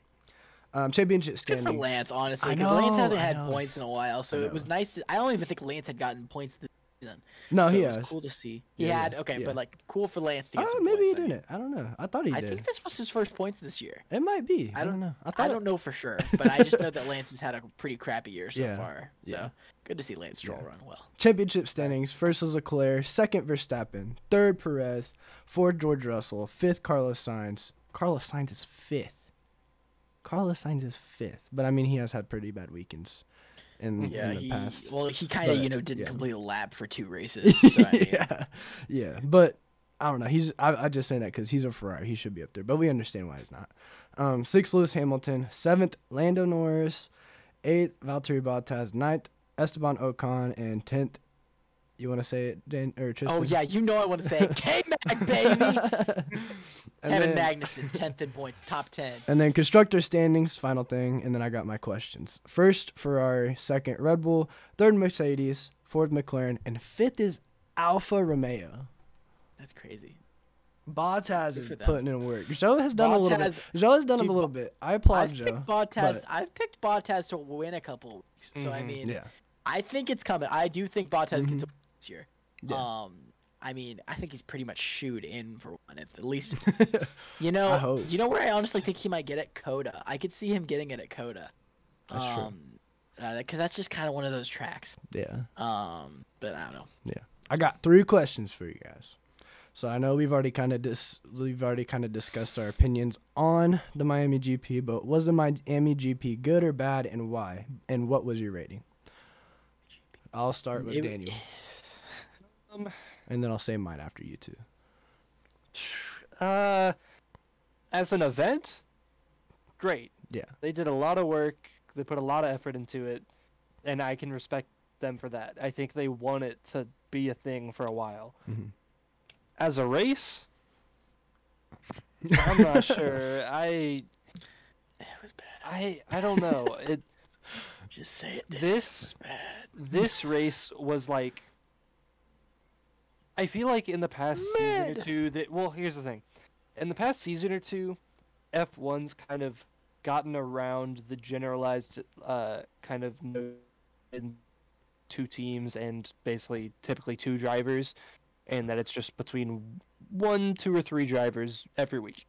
Championship Good standings. for Lance, honestly, I because Lance know, hasn't I had know. points in a while, so it was nice. I don't even think Lance had gotten points this season. No, So he it was has. cool to see. He Yeah, had, yeah, okay, yeah. but like cool for Lance to get Oh, some maybe points. he didn't. I don't know. I thought he I did. think this was his first points this year. It might be. I don't know. I don't know for sure, but I just know that Lance has had a pretty crappy year so Yeah, far. So yeah. good to see Lance Stroll run well. Championship standings. First was Leclerc. Second, Verstappen. Third, Perez. Fourth, George Russell. Fifth, Carlos Sainz. Carlos Sainz is fifth. But I mean, he has had pretty bad weekends in the past. Well, he kind of didn't yeah. complete a lap for 2 races. So I mean, yeah. But I don't know. I just say that because he's a Ferrari. He should be up there, but we understand why he's not. Sixth, Lewis Hamilton. Seventh, Lando Norris. Eighth, Valtteri Bottas. Ninth, Esteban Ocon. And 10th, you want to say it, Dan or Tristan? oh yeah, I want to say it. K-Mag, baby. And Kevin then- Magnussen, 10th in points, top 10. And then constructor standings, final thing, and then I got my questions. First, Ferrari. Second, Red Bull. Third, Mercedes. Fourth, McLaren. And fifth is Alfa Romeo. That's crazy. Bottas Good is for them. putting in work. Joe has done a little bit. Bottas- Joe has done Dude, a little bit. I applaud I've Joe. picked Bottas. but- I've picked Bottas to win a couple weeks. So I mean, Yeah. I think it's coming. I do think Bottas gets a this year. Yeah. I mean, I think he's pretty much shooed in for one. It's at least, I hope. you know where I honestly think he might get it? Coda. I could see him getting it at Coda. That's true. Because that's just kind of one of those tracks. Yeah. But I don't know. Yeah. I got 3 questions for you guys. So I know we've already kind of discussed our opinions on the Miami GP, but was the Miami GP good or bad, and why? And what was your rating? I'll start with Daniel, and then I'll say mine after you two. As an event, great. Yeah. They did a lot of work. They put a lot of effort into it, and I can respect them for that. I think they want it to be a thing for a while. Mhm. As a race, I'm not sure. It was bad. I don't know. It Just say it. Dave. this It was bad. this race was like, I feel like in the past season or two that, well, here's the thing. In the past season or two, F1's kind of gotten around the generalized kind of in 2 teams and basically typically 2 drivers, and that it's just between 1, 2, or 3 drivers every week.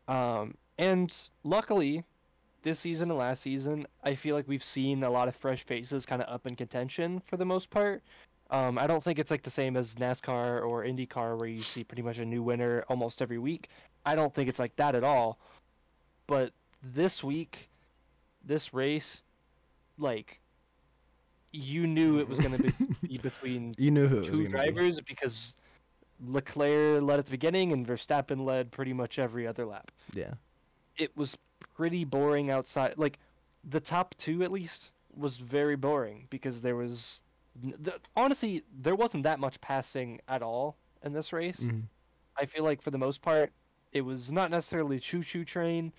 And luckily, this season and last season, I feel like we've seen a lot of fresh faces kind of up in contention for the most part. I don't think it's like the same as NASCAR or INDYCAR where you see pretty much a new winner almost every week. I don't think it's like that at all. But this week, this race, like, you knew it was going to be between You knew who it was 2 going to be. drivers because Leclerc led at the beginning and Verstappen led pretty much every other lap. Yeah. It was pretty boring outside. Like, the top 2 at least was very boring because there was honestly, there wasn't that much passing at all in this race. Mhm. I feel like for the most part, it was not necessarily a choo-choo train,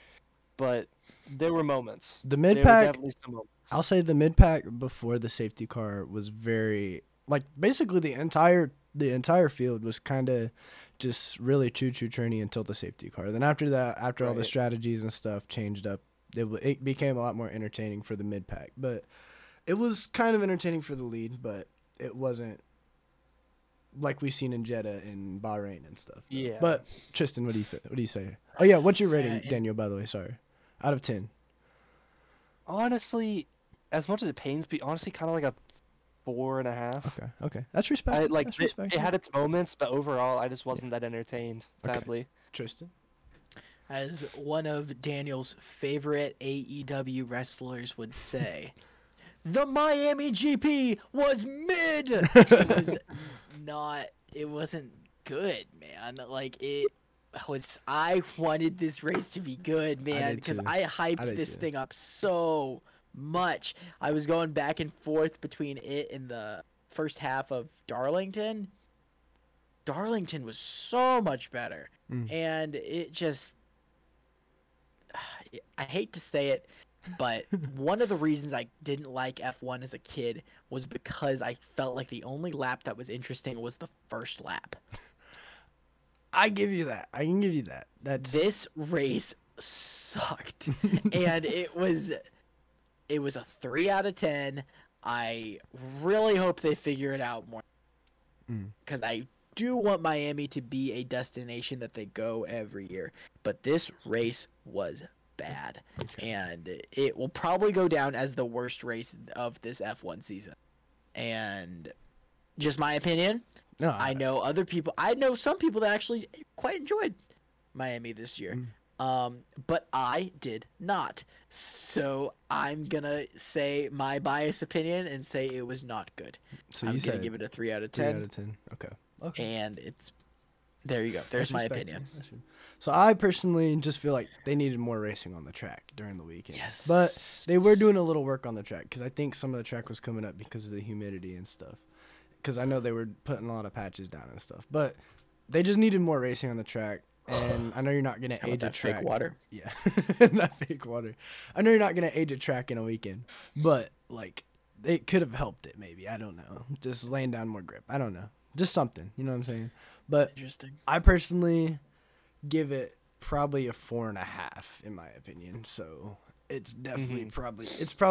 but there were moments. The There were mid-pack, definitely some moments. I'll say the mid-pack before the safety car was very, like, basically the entire field was kind of just really choo-choo trainy until the safety car. Then after that, after all the Right. strategies and stuff changed up, it became a lot more entertaining for the mid-pack. But it was kind of entertaining for the lead, but it wasn't like we've seen in Jeddah and Bahrain and stuff. though. Yeah. But Tristan, what do you say? Oh yeah, what's your rating, and- Daniel? By the way, sorry, out of 10. Honestly, as much as it pains me, honestly, kind of like a 4.5. Okay, that's respect. Like That's it respectable. had its moments, but overall, I just wasn't that entertained. Okay. Sadly. Tristan. As one of Daniel's favorite AEW wrestlers would say, the Miami GP was mid. It was not. It wasn't good, man. Like it was. I wanted this race to be good, man, did because too. I hyped did this too. thing up so much. I was going back and forth between it and the first half of Darlington. Darlington was so much better, and it just. I hate to say it, but one of the reasons I didn't like F1 as a kid was because I felt like the only lap that was interesting was the first lap. I give you that. I can give you that. This race sucked, and it was a 3 out of 10. I really hope they figure it out more, because I do want Miami to be a destination that they go every year. But this race was bad, and it will probably go down as the worst race of this F1 season. And just my opinion. No, I know other people. I know some people that actually quite enjoyed Miami this year. But I did not. So I'm gonna say my biased opinion and say it was not good. So I'm you gonna said give it a 3 out of 3 10. out of 10. Okay. And there you go. There's my opinion. So I personally just feel like they needed more racing on the track during the weekend. Yes. But they were doing a little work on the track because I think some of the track was coming up because of the humidity and stuff. Because I know they were putting a lot of patches down and stuff. But they just needed more racing on the track. And I know you're not going to age a track. Fake water? Yeah. That fake water. I know you're not going to age a track in a weekend. But, like, they could have helped it maybe. I don't know. Just laying down more grip. I don't know. Just something. You know what I'm saying? But Interesting. I personally give it probably a 4.5 in my opinion. So it's definitely probably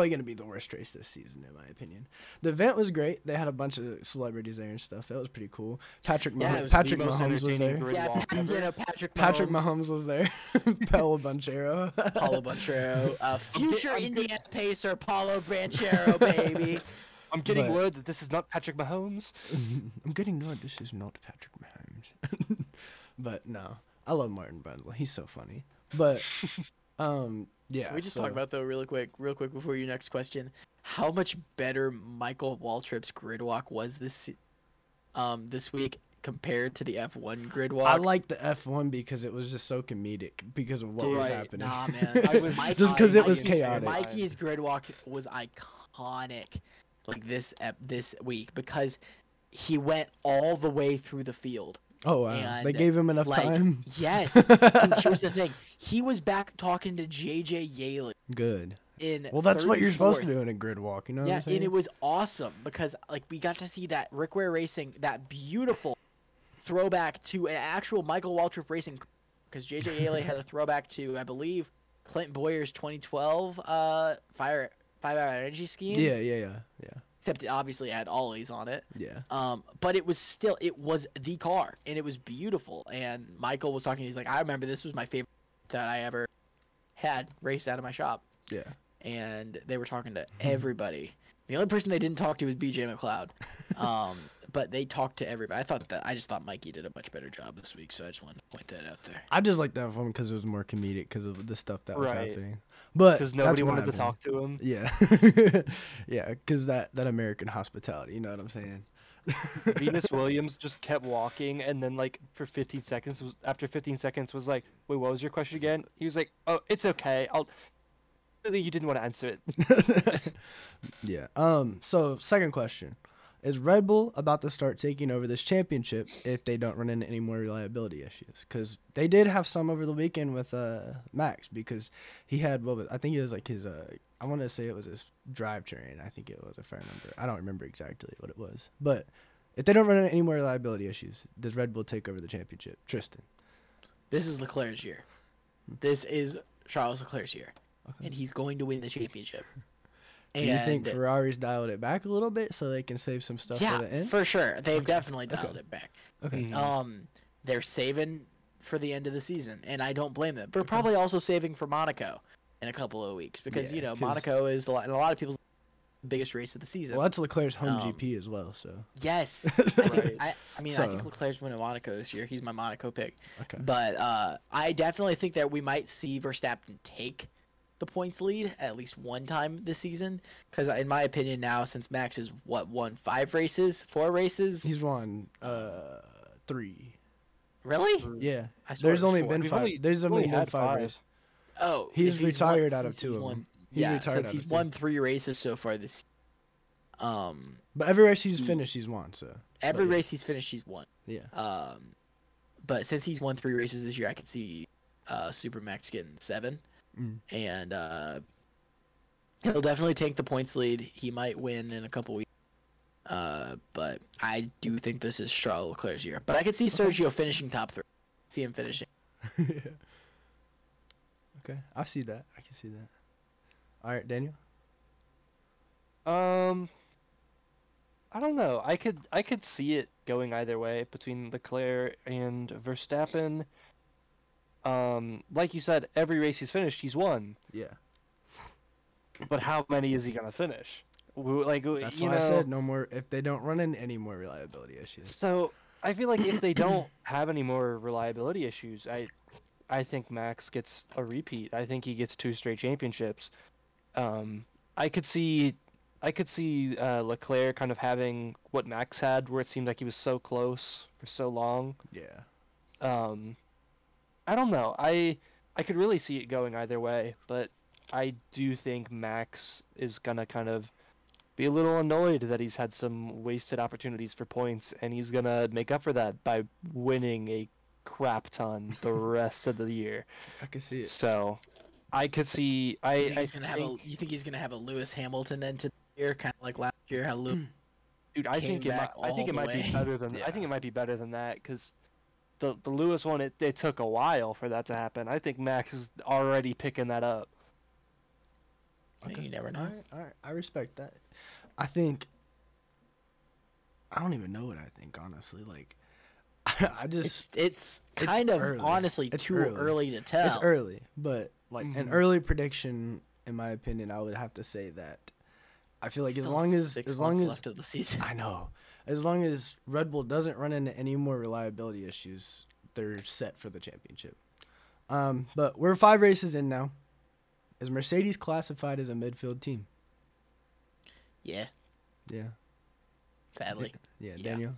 going to be the worst race this season in my opinion. The event was great. They had a bunch of celebrities there and stuff. That was pretty cool. Patrick Mahomes was there. Patrick Mahomes was there. Paulo Banchero. Future Indiana Pacer Paulo Banchero, baby. I'm getting word that this is not Patrick Mahomes. I'm getting word this is not Patrick Mahomes. But no, I love Martin Brundle. He's so funny. But yeah. Can we just talk about though real quick before your next question? How much better Michael Waltrip's grid walk was this week compared to the F1 grid walk? I like the F1 because it was just so comedic because of what was happening. Nah, man. Just because it was chaotic. Mikey's grid walk was iconic. Like this week, because he went all the way through the field. Oh wow! And, they gave him enough time. Yes. And here's the thing: he was back talking to JJ Yeley. Good. Well, that's what you're supposed to do in a grid walk. You know what I'm saying? And it was awesome because like we got to see that Rick Ware Racing, that beautiful throwback to an actual Michael Waltrip Racing, because JJ Yeley had a throwback to, I believe, Clinton Boyer's 2012 5-hour energy scheme. Yeah. Except it obviously had ollies on it. Yeah. But it was the car, and it was beautiful. And Michael was talking. He's like, I remember this was my favorite that I ever had raced out of my shop. Yeah. And they were talking to everybody. The only person they didn't talk to was BJ McLeod. But they talked to everybody. I just thought Mikey did a much better job this week, so I just wanted to point that out there. I just like that one because it was more comedic because of the stuff that was happening. But because nobody wanted to talk to him. Yeah. Yeah, because that American hospitality, you know what I'm saying? Venus Williams just kept walking, and then like after 15 seconds was like, wait, what was your question again? He was like, oh, it's okay. You didn't want to answer it. Yeah. So second question. Is Red Bull about to start taking over this championship if they don't run into any more reliability issues? Because they did have some over the weekend with Max, because he had, I think it was like his, I want to say it was his drivetrain. I think it was, if I remember. I don't remember exactly what it was. But if they don't run into any more reliability issues, does Red Bull take over the championship? Tristan. This is Leclerc's year. This is Charles Leclerc's year. Okay. And he's going to win the championship. Do you think Ferrari's dialed it back a little bit so they can save some stuff for the end? For sure. They've definitely dialed it back. Okay. They're saving for the end of the season, and I don't blame them. But probably also saving for Monaco in a couple of weeks because, Monaco is a lot of people's biggest race of the season. Well, that's Leclerc's home GP as well, so. Yes. I think Leclerc's winning Monaco this year. He's my Monaco pick. Okay. But I definitely think that we might see Verstappen take the points lead at least one time this season, because in my opinion now, since Max has won 4 races, he's won 3. Really? Yeah. There's only been 5. There's only been 5 races. Oh, he's retired out of 2 of them. Since he's won 3 races so far this. But every race he's finished, he's won. So every race he's finished, he's won. Yeah. But since he's won 3 races this year, I could see Super Max getting 7. And he'll definitely take the points lead. He might win in a couple weeks. But I do think this is Charles Leclerc's year. But I could see Sergio finishing top 3. see him finishing. Okay, I see that. I can see that. All right, Daniel. I don't know. I could see it going either way between Leclerc and Verstappen. Like you said, every race he's finished, he's won. Yeah. But how many is he gonna finish? That's why I said no more. If they don't run into any more reliability issues. So I feel like if they don't have any more reliability issues, I think Max gets a repeat. I think he gets 2 straight championships. I could see Leclerc kind of having what Max had, where it seemed like he was so close for so long. Yeah. I don't know. I could really see it going either way, but I do think Max is gonna kind of be a little annoyed that he's had some wasted opportunities for points, and he's gonna make up for that by winning a crap ton the rest of the year. I can see it. So, I could see. You think he's gonna have a Lewis Hamilton end to the year, kind of like last year? How Lewis? Dude, I think it might be better than. Yeah. I think it might be better than that because the Lewis one it took a while for that to happen. I think Max is already picking that up. Okay. You never know. All right. I respect that. I don't even know what I think, honestly. Like, I just it's kind of early. honestly It's too early. early to tell. It's early, but like an early prediction, in my opinion, I would have to say that I feel like as long as left of the season. I know, as long as Red Bull doesn't run into any more reliability issues, they're set for the championship. But we're 5 races in now. Is Mercedes classified as a midfield team? Yeah, Yeah. sadly. Yeah, Yeah. Daniel.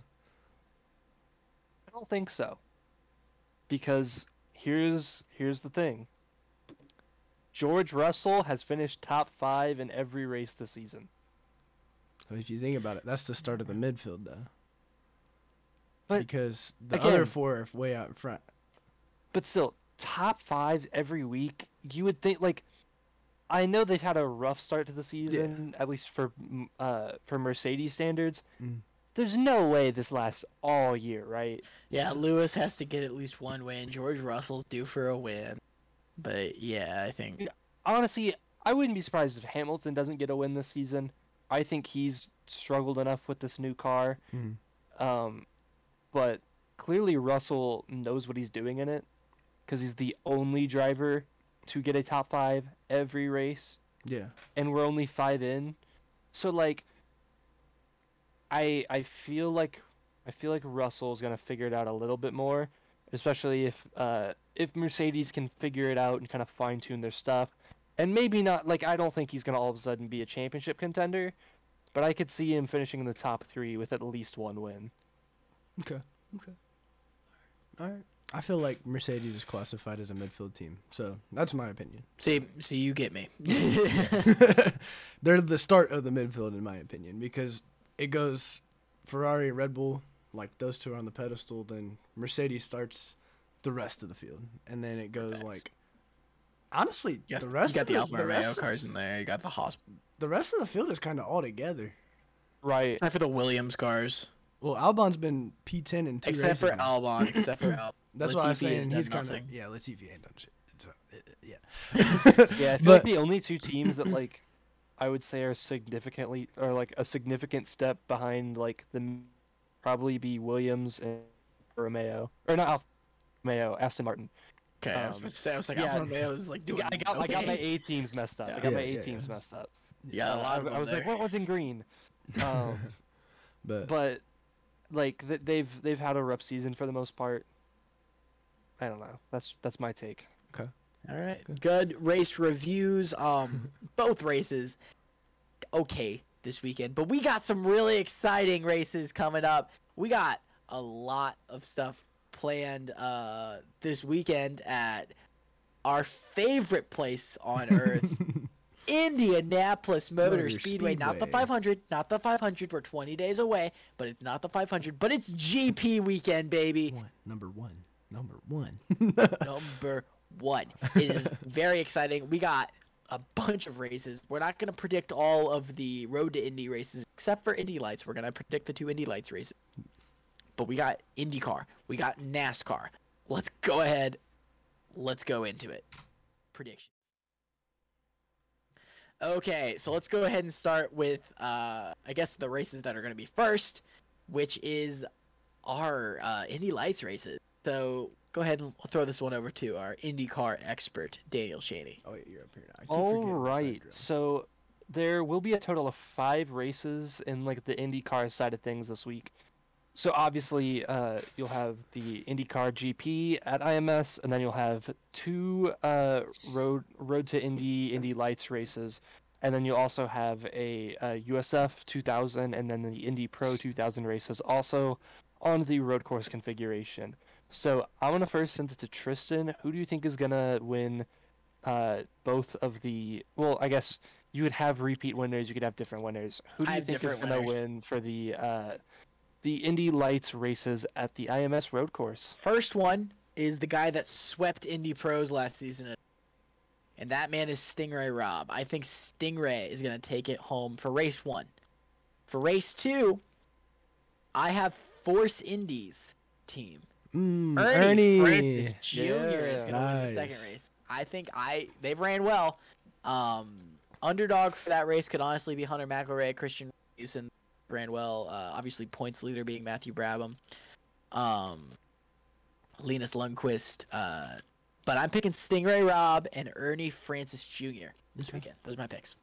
I don't think so. Because here's the thing. George Russell has finished top 5 in every race this season. If you think about it, that's the start of the midfield, though. But Because the again- other 4 are way out in front. But still, top 5 every week. You would think I know they've had a rough start to the season, at least for Mercedes standards. Mm. There's no way this lasts all year, right? Yeah, Lewis has to get at least one win. George Russell's due for a win. But yeah, I think Honestly, I wouldn't be surprised if Hamilton doesn't get a win this season. I think he's struggled enough with this new car. Mm. But clearly Russell knows what he's doing in it because he's the only driver to get a top 5 every race, Yeah. and we're only 5 in. So I feel like Russell's gonna figure it out a little bit more, especially if Mercedes can figure it out and kind of fine tune their stuff, and maybe not I don't think he's gonna all of a sudden be a championship contender, but I could see him finishing in the top 3 with at least 1 win. Okay. All right. I feel like Mercedes is classified as a midfield team, so that's my opinion. see you get me. They're the start of the midfield, in my opinion, because it goes Ferrari, Red Bull, like those 2 are on the pedestal. Then Mercedes starts the rest of the field, and then it goes honestly, Yeah, the rest you got of the Alfa Romeo rest, cars in there. You got the Haas. the rest of the field is kind of all together. Right. Except for the Williams cars. Well, Albon's been P10 in 2 Except for races now. Albon. Except for Albon. That's what I was Latifi has saying. done He's kind of nothing. Latifi ain't done shit. So, yeah. Yeah, I feel But- like the only 2 teams that I would say are significantly or a significant step behind probably be Williams and Romeo, or not Alfa Romeo, Aston Martin. Okay, I was about to say, Alfa yeah. Romeo was doing. Yeah, I got my okay. A teams messed up. Yeah. I got my Yeah, A yeah, teams yeah. messed up. Yeah, a lot of them I was there. what was in green? But But they've had a rough season for the most part. I don't know. That's my take. okay. All right. Good race reviews. Both races okay this weekend, but we got some really exciting races coming up. We got a lot of stuff planned this weekend at our favorite place on earth, Indianapolis Motor Speedway. Not the Speedway. 500, not the 500. We're 20 days away, but it's not the 500, but it's GP weekend, baby. Number one. Number one. It is very exciting. We got a bunch of races. We're not going to predict all of the Road to Indy races, except for Indy Lights. We're going to predict the 2 Indy Lights races. But we got INDYCAR. We got NASCAR. let's go ahead. Let's go into it. Predictions. Okay, so let's go ahead and start with, I guess, the races that are going to be first, which is our Indy Lights races. So go ahead and we'll throw this one over to our INDYCAR expert, Daniel Chaney. Oh, yeah, you're up here now. I keep All forgetting this right, side so there will be a total of 5 races in like the IndyCar side of things this week. So obviously, you'll have the IndyCar GP at IMS, and then you'll have 2 road to Indy Lights races, and then you'll also have a USF 2000, and then the Indy Pro 2000 races also on the road course configuration. So I'm gonna first send it to Tristan. Who do you think is gonna win both of the? Well, I guess you would have repeat winners. You could have different winners. Who do I you have think is different gonna winners. win for the Indy Lights races at the IMS road course? First one is the guy that swept Indy Pros last season, and that man is Stingray Robb. I think Stingray is going to take it home for race 1. For race 2, I have Force Indy's team. Ernie Francis Jr. is going to win the second race. I think they've ran well. Underdog for that race could honestly be Hunter McElroy, Christian Houston ran well. Obviously, points leader being Matthew Brabham. Linus Lundqvist. But I'm picking Stingray Robb and Ernie Francis Jr. this weekend. Those are my picks.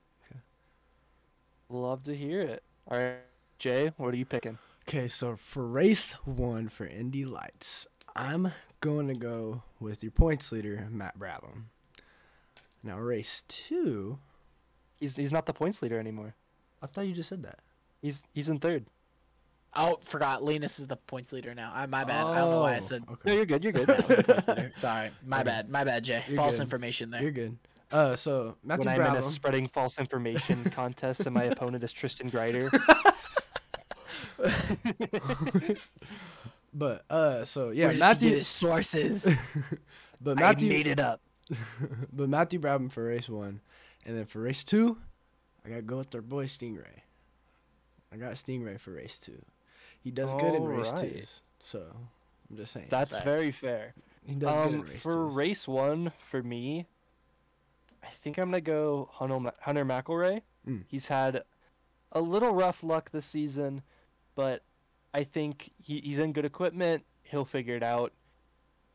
Love to hear it. All right, Jay, what are you picking? Okay, so for race 1 for Indy Lights, I'm going to go with your points leader, Matt Brabham. Now, race 2... He's not the points leader anymore. I thought you just said that. He's in 3rd. Oh, forgot. Linus is the points leader now. My bad. I don't know why I said. Okay. No, you're good. You're good. That was the points leader. It's all right. My Okay. bad, Jay. You're False good. information there. You're good. So Matthew When I'm in a Brabham. spreading false information contest and my opponent is Tristan Grider. But so yeah, Where does he Matthew. get his sources? But I Matthew. made it up. But Matthew Brabham for race 1, and then for race 2, I gotta go with our boy Stingray. I got Stingray for race 2. He does good in race Alright. 2s, so I'm just saying. That's facts. very fair. He does good in race For 2s. race 1, for me, I think I'm gonna go Hunter McElroy. Mm. He's had a little rough luck this season, but I think he's in good equipment. He'll figure it out.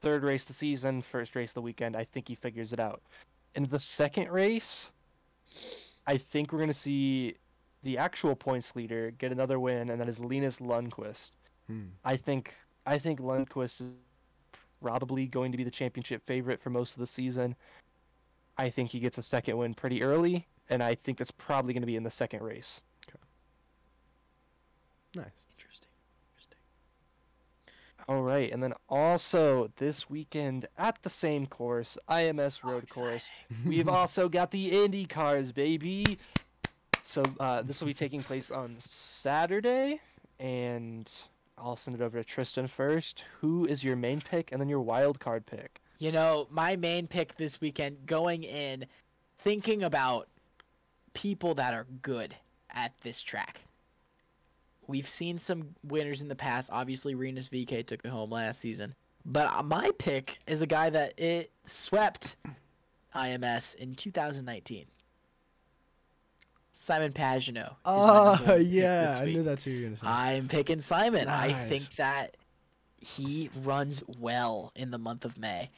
3rd race of the season, 1st race of the weekend. I think he figures it out. In the 2nd race, I think we're gonna see the actual points leader get another win, and that is Linus Lundqvist. I think Lundqvist is probably going to be the championship favorite for most of the season. I think he gets a 2nd win pretty early, and I think that's probably going to be in the 2nd race. Nice. Interesting. All right, and then also this weekend at the same course, IMS So Road Course, exciting. we've also got the Indy Cars, baby. So this will be taking place on Saturday, and I'll send it over to Tristan first. Who is your main pick, and then your wild card pick? You know, my main pick this weekend, going in, thinking about people that are good at this track. We've seen some winners in the past. Obviously, Renus VK took it home last season. But my pick is a guy that it swept IMS in 2019. Simon Pagenaud. Oh, yeah. I knew that's who you were going to say. I'm picking Simon. I Nice. think that he runs well in the month of May.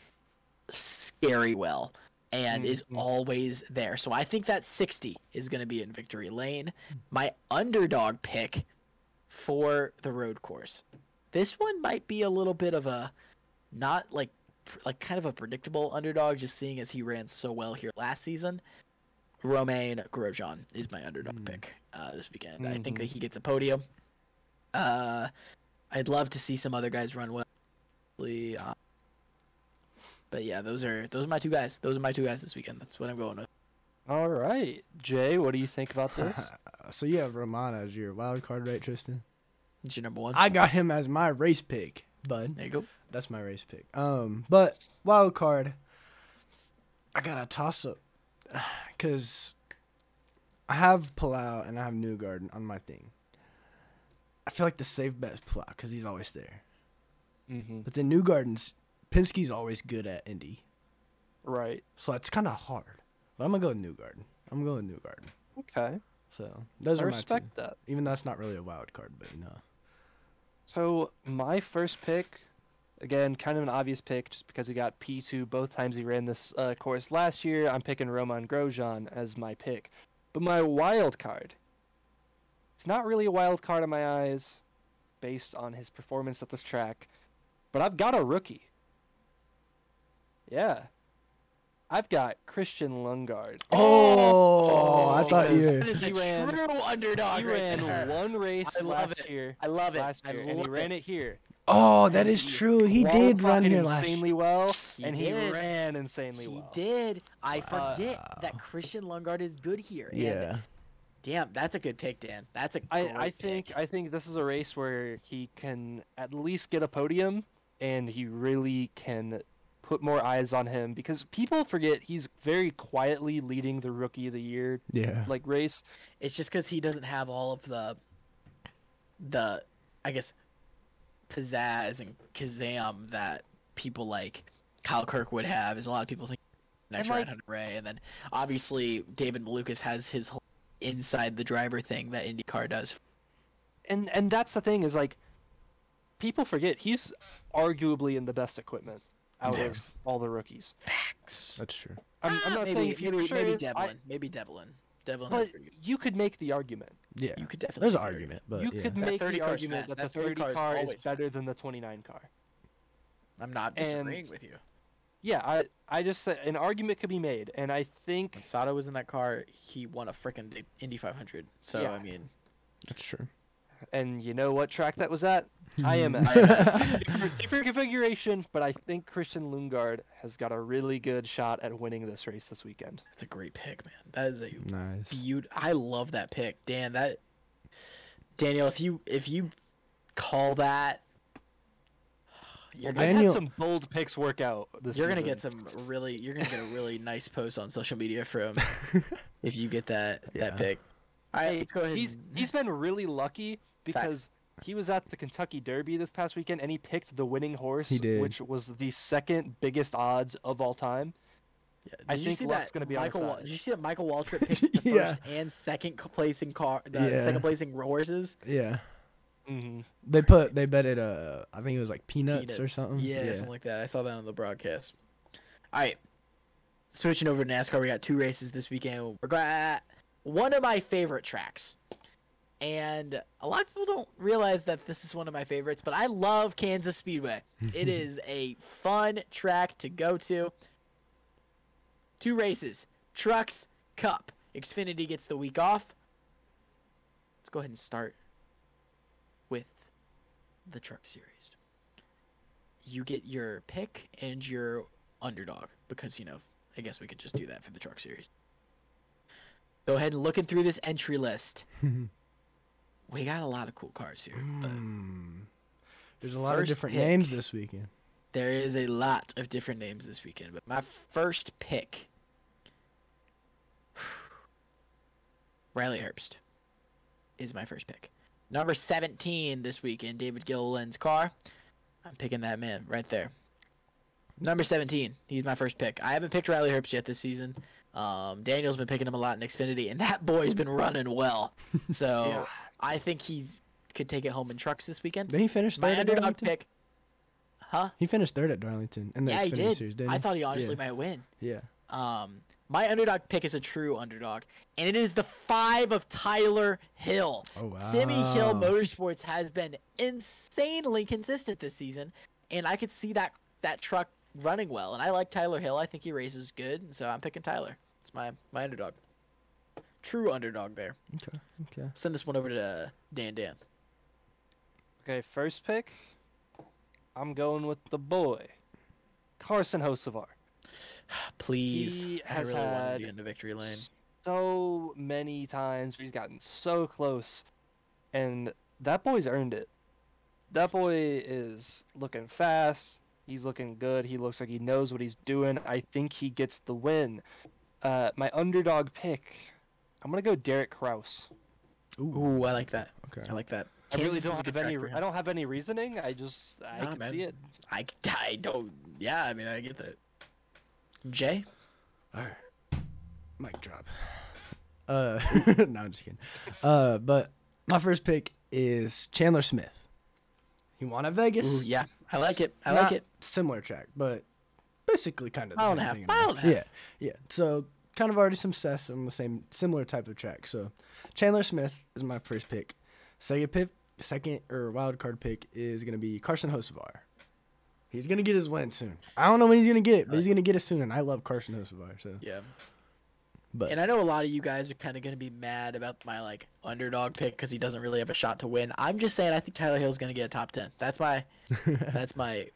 Scary well. And is always there. So I think that 60 is going to be in victory lane. My underdog pick for the road course. This one might be a little bit of a not like kind of a predictable underdog, just seeing as he ran so well here last season. Romain Grosjean is my underdog pick this weekend. I think that he gets a podium. I'd love to see some other guys run well. But yeah, those are my two guys. Those are my two guys this weekend. That's what I'm going with. All right, Jay, what do you think about this? So you have Romana as your wild card, right, Tristan? It's your number one. I got him as my race pick, bud. There you go. That's my race pick. But wild card, I got a toss up, cause I have Palau and I have Newgarden on my thing. I feel like the safe bet is Palau, cause he's always there. Mm-hmm. But then Newgarden's Penske's always good at Indy. Right. So it's kind of hard. But I'm going to go with Newgarden. I'm going to go with Newgarden. Okay. So those I are my two. respect that. Even though that's not really a wild card, but So my first pick, again, kind of an obvious pick just because he got P2 both times he ran this course last year. I'm picking Romain Grosjean as my pick. But my wild card, it's not really a wild card in my eyes based on his performance at this track, but I've got a rookie. Yeah. I've got Christian Lundgaard. Oh, I thought you That is a true underdog. He right ran there. one race I love last it. year. I love it. Last year, and he ran it here. Oh, that is true. He did run Qualified here last year. insanely well, He and did. he ran insanely He well. did. I forget that Christian Lundgaard is good here. And Yeah. damn, that's a good pick, Dan. That's a great I think this is a race where he can at least get a podium, and he really can put more eyes on him because people forget he's very quietly leading the Rookie of the Year race. It's just because he doesn't have all of the I guess pizzazz and kazam that people like Kyle Kirkwood have. Is a lot of people think next ride Hunter Ray, and then obviously David Malukas has his whole inside the driver thing that IndyCar does. And that's the thing is like people forget he's arguably in the best equipment out of all the rookies. Facts. That's true. I'm not saying maybe Devlin. Maybe Devlin. Devlin. But you could make the argument. Yeah. You could definitely. There's an argument, but You could make 30 the car's argument fast. that the That 30 30 car is car is always better than the 29 car. I'm not disagreeing with you. Yeah, I just said an argument could be made, and I think When Sato was in that car, he won a frickin' Indy 500. So Yeah. I mean, that's true. and you know what track that was at? IMS. different configuration, but I think Christian Lundgaard has got a really good shot at winning this race this weekend. that's a great pick, man. That is a Nice. I love that pick, Dan. Daniel, if you call that, you're I've gonna, Daniel- had some bold picks work out this you're gonna season. get you're gonna get a really nice post on social media from if you get that Yeah. pick. All right, Hey, let's go ahead. He's been really lucky It's facts. because he was at the Kentucky Derby this past weekend and he picked the winning horse, He did. which was the second biggest odds of all time. Yeah. I Did you think see luck's that gonna be on his Michael? side. Did you see that Michael Waltrip picked the Yeah. first and second placing Yeah. second placing horses? Yeah. Hmm They bet it I think it was like peanuts or something. Yeah, something like that. I saw that on the broadcast. All right, switching over to NASCAR, we got 2 races this weekend. We're going one of my favorite tracks, and a lot of people don't realize that this is one of my favorites. But I love Kansas Speedway. It is a fun track to go to. 2 races, Trucks Cup. Xfinity gets the week off. Let's go ahead and start with the Truck Series. You get your pick and your underdog because, I guess we could just do that for the Truck Series. Go ahead and looking through this entry list. We got a lot of cool cars here. But There's a lot of first different pick. names this weekend. There is a lot of different names this weekend. But my first pick, Riley Herbst, is my first pick. Number 17 this weekend, David Gilliland's car. I'm picking that man right there. Number 17, he's my first pick. I haven't picked Riley Herbst yet this season. Daniel's been picking him a lot in Xfinity, and that boy's been running well. So Yeah. I think could take it home in trucks this weekend. Did he finish My third at underdog Darlington? pick. Huh? He finished third at Darlington in the Yeah, he Xfinity did. Series, didn't I he? thought he honestly Yeah. might win. Yeah. My underdog pick is a true underdog, and it is the 5 of Tyler Hill. Oh, wow. Timmy Hill Motorsports has been insanely consistent this season, and I could see that truck running well. And I like Tyler Hill. I think he races good, and so I'm picking Tyler. It's my underdog. True underdog there. Okay. Send this one over to Dan. Okay, first pick. I'm going with the boy, Carson Hocevar. Please. He I has really wanted had to get into victory lane. so many times where he's gotten so close, and that boy's earned it. That boy is looking fast. He's looking good. He looks like he knows what he's doing. I think he gets the win. My underdog pick, I'm gonna go Derek Kraus. Ooh, I like that. Okay. I like that. I really Kansas is don't a good have any. track for him. I don't have any reasoning. I Nah, can man. see it. I don't. Yeah, I mean, I get that. Jay? All right. Mic drop. No, I'm just kidding. But my first pick is Chandler Smith. He won at Vegas. Ooh, yeah, I like it. I Not like it. Similar track, but basically kind of the Mile same and a half, thing. mile and a half. Yeah, yeah. So kind of already some success on the similar type of track. So Chandler Smith is my first pick. Second or wild card pick is gonna be Carson Hocevar. He's gonna get his win soon. I don't know when he's gonna get it, but he's gonna get it soon. And I love Carson Hocevar. So Yeah. but And I know a lot of you guys are kind of going to be mad about my underdog pick because he doesn't really have a shot to win. I'm just saying I think Tyler Hill's going to get a top 10. That's my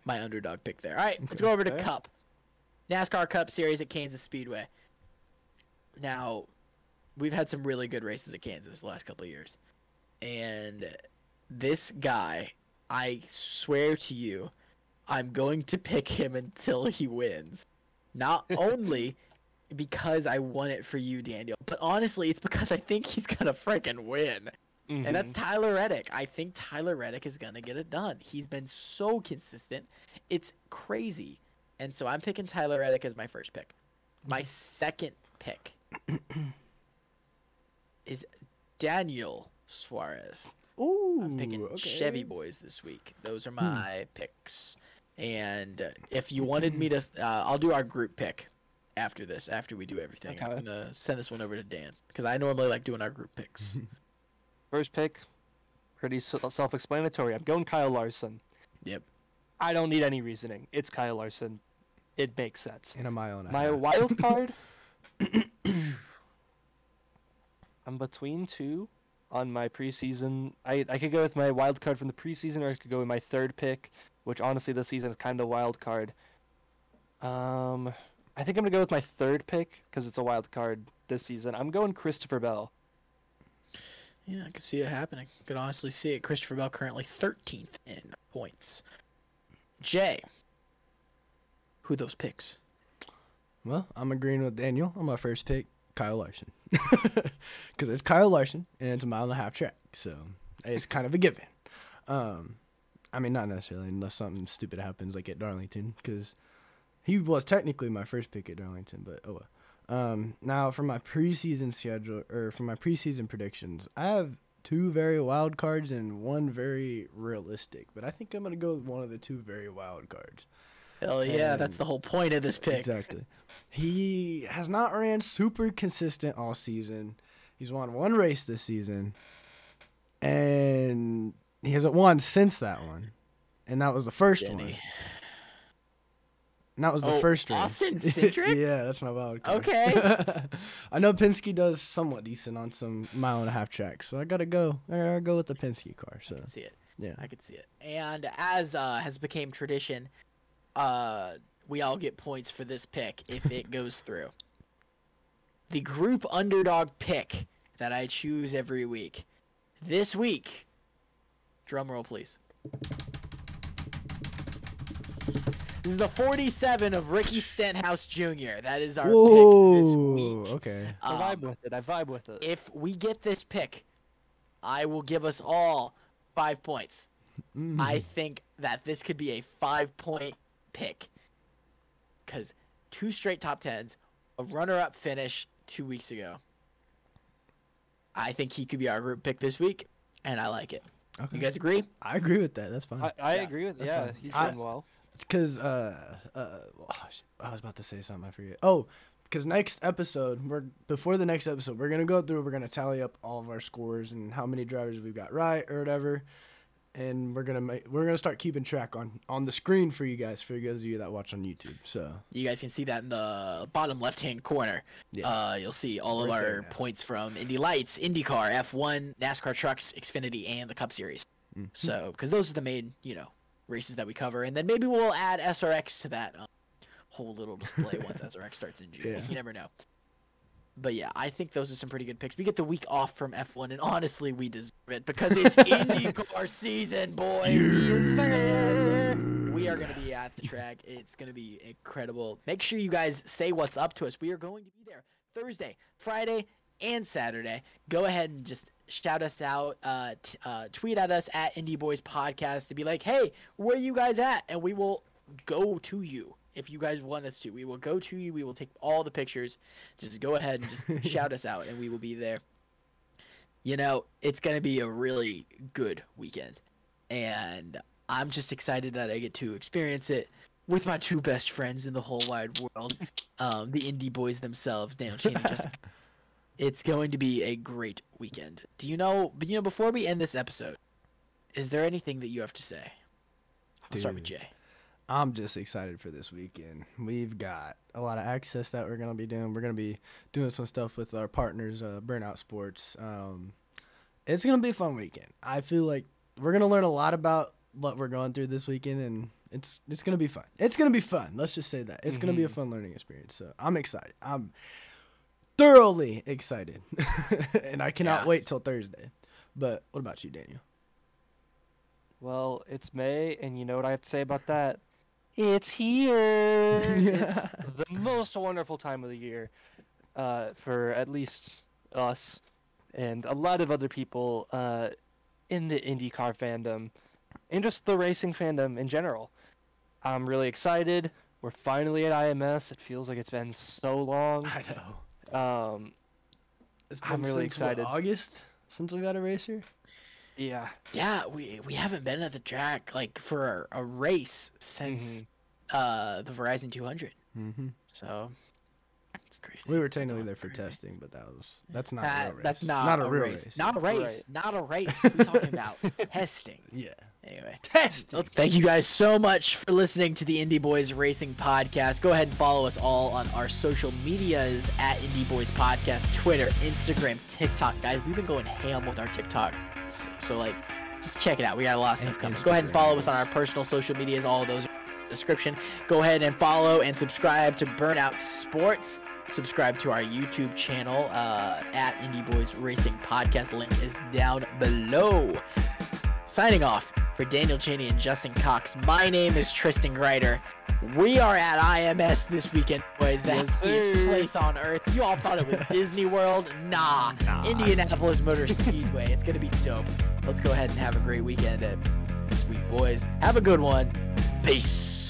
underdog pick there. All right, let's go over to Okay. Cup. NASCAR Cup Series at Kansas Speedway. Now, we've had some really good races at Kansas the last couple of years. And this guy, I swear to you, I'm going to pick him until he wins. Not only because I won it for you, Daniel, but honestly, it's because I think he's gonna freaking win. And that's Tyler Reddick. I think Tyler Reddick is gonna get it done. He's been so consistent. It's crazy. And so I'm picking Tyler Reddick as my first pick. My second pick is Daniel Suarez. ooh, I'm picking okay. Chevy Boys this week. Those are my picks. And if you wanted me to, I'll do our group pick after this, after we do everything. Okay. I'm going to send this one over to Dan because I normally like doing our group picks. First pick, pretty self-explanatory. I'm going Kyle Larson. Yep. I don't need any reasoning. It's Kyle Larson. It makes sense. In a mile and a My half. wild card. I'm between two on my preseason. I could go with my wild card from the preseason, or I could go with my third pick, which honestly this season is kind of wild card. I think I'm gonna go with my third pick because it's a wild card this season. I'm going Christopher Bell. Yeah, I can see it happening. Could honestly see it. Christopher Bell currently 13th in points. Jay, who those picks? Well, I'm agreeing with Daniel on my first pick, Kyle Larson. Because it's Kyle Larson, and it's a mile and a half track, so it's kind of a given. I mean, not necessarily, unless something stupid happens, like at Darlington, because he was technically my first pick at Darlington, but oh well. Now, for my preseason schedule, or for my preseason predictions, I have two very wild cards and one very realistic, but I think I'm going to go with one of the two very wild cards. Hell yeah, that's the whole point of this pick. Exactly. He has not ran super consistent all season. He's won one race this season, and he hasn't won since that one, and that was the first one. Jenny. And that was the first race. Austin Cindric? Yeah, that's my wild card. Okay. I know Penske does somewhat decent on some mile and a half tracks, so I gotta go with the Penske car. So I can see it. yeah, I can see it. And as has become tradition, we all get points for this pick if it goes through. The group underdog pick that I choose every week. This week, drum roll please. This is the 47 of Ricky Stenhouse Jr. That is our pick this week. Okay. I vibe with it. If we get this pick, I will give us all 5 points. I think that this could be a 5-point pick. Because 2 straight top 10s, a runner-up finish 2 weeks ago. I think he could be our group pick this week, and I like it. Okay. You guys agree? I agree with that. That's fine. I Yeah, agree with that's yeah. fine. He's doing well. Because I was about to say something, I forget. Oh, because next episode, before the next episode, we're gonna go through. We're gonna tally up all of our scores and how many drivers we've got right or whatever, and we're gonna start keeping track on the screen for you guys of you that watch on YouTube. So You guys can see that in the bottom left-hand corner. yeah, You'll see all of Right there our now. points from Indy Lights, INDYCAR, F1, NASCAR Trucks, Xfinity, and the Cup Series. Mhm. So, because those are the main, races that we cover, and then maybe we'll add SRX to that whole little display once SRX starts in June. Yeah. You never know. But yeah, I think those are some pretty good picks. We get the week off from F1, and honestly, we deserve it because it's INDYCAR season, boys. Yes, sir. We are going to be at the track. It's going to be incredible. Make sure you guys say what's up to us. We are going to be there Thursday, Friday, and Saturday. Go ahead and just shout us out, tweet at us at Indy Boys Podcast to be like, hey, where you guys at? And we will go to you. If you guys want us to, we will go to you. We will take all the pictures. Just go ahead and just shout us out, and we will be there. You know, it's going to be a really good weekend. And I'm just excited that I get to experience it with my two best friends in the whole wide world, the Indy Boys themselves, Daniel, Chaney, and Justin. It's going to be a great weekend. Do you know, before we end this episode, is there anything that you have to say? I'll start with Jay. I'm just excited for this weekend. We've got a lot of access that we're going to be doing. We're going to be doing some stuff with our partners, Burnout Sports. It's going to be a fun weekend. I feel like we're going to learn a lot about what we're going through this weekend, and it's going to be fun. It's going to be fun. Let's just say that. It's going to be a fun learning experience. So I'm excited. I'm thoroughly excited, and I cannot wait till Thursday. But what about you, Daniel? Well, it's May, and you know what I have to say about that? It's here. It's the most wonderful time of the year for at least us and a lot of other people in the INDYCAR fandom and just the racing fandom in general. I'm really excited. We're finally at IMS. It feels like it's been so long. I know. It's been I'm really since, excited. August since we got a race here? Yeah. Yeah, we haven't been at the track like for a race since the Verizon 200. Mm-hmm. So it's crazy. We were technically there That's for crazy. testing, but that's not a real race. That's not a real race. race. Not a race. Right. Not a race. We're talking about testing. Yeah. Anyway, Testing. thank you guys so much for listening to the Indy Boys Racing Podcast. Go ahead and follow us all on our social medias at Indy Boys Podcast, Twitter, Instagram, TikTok. Guys, we've been going ham with our TikTok. So like, just check it out. We got a lot of stuff coming. Go ahead and follow us on our personal social medias. All of those are in the description. Go ahead and follow and subscribe to Burnout Sports. Subscribe to our YouTube channel at Indy Boys Racing Podcast. Link is down below. Signing off for Daniel Chaney and Justin Cox. My name is Tristan Grider. We are at IMS this weekend, boys. The happiest place on earth. You all thought it was Disney World? Nah. Indianapolis Motor Speedway. It's going to be dope. Let's go ahead and have a great weekend this week, boys. Have a good one. Peace.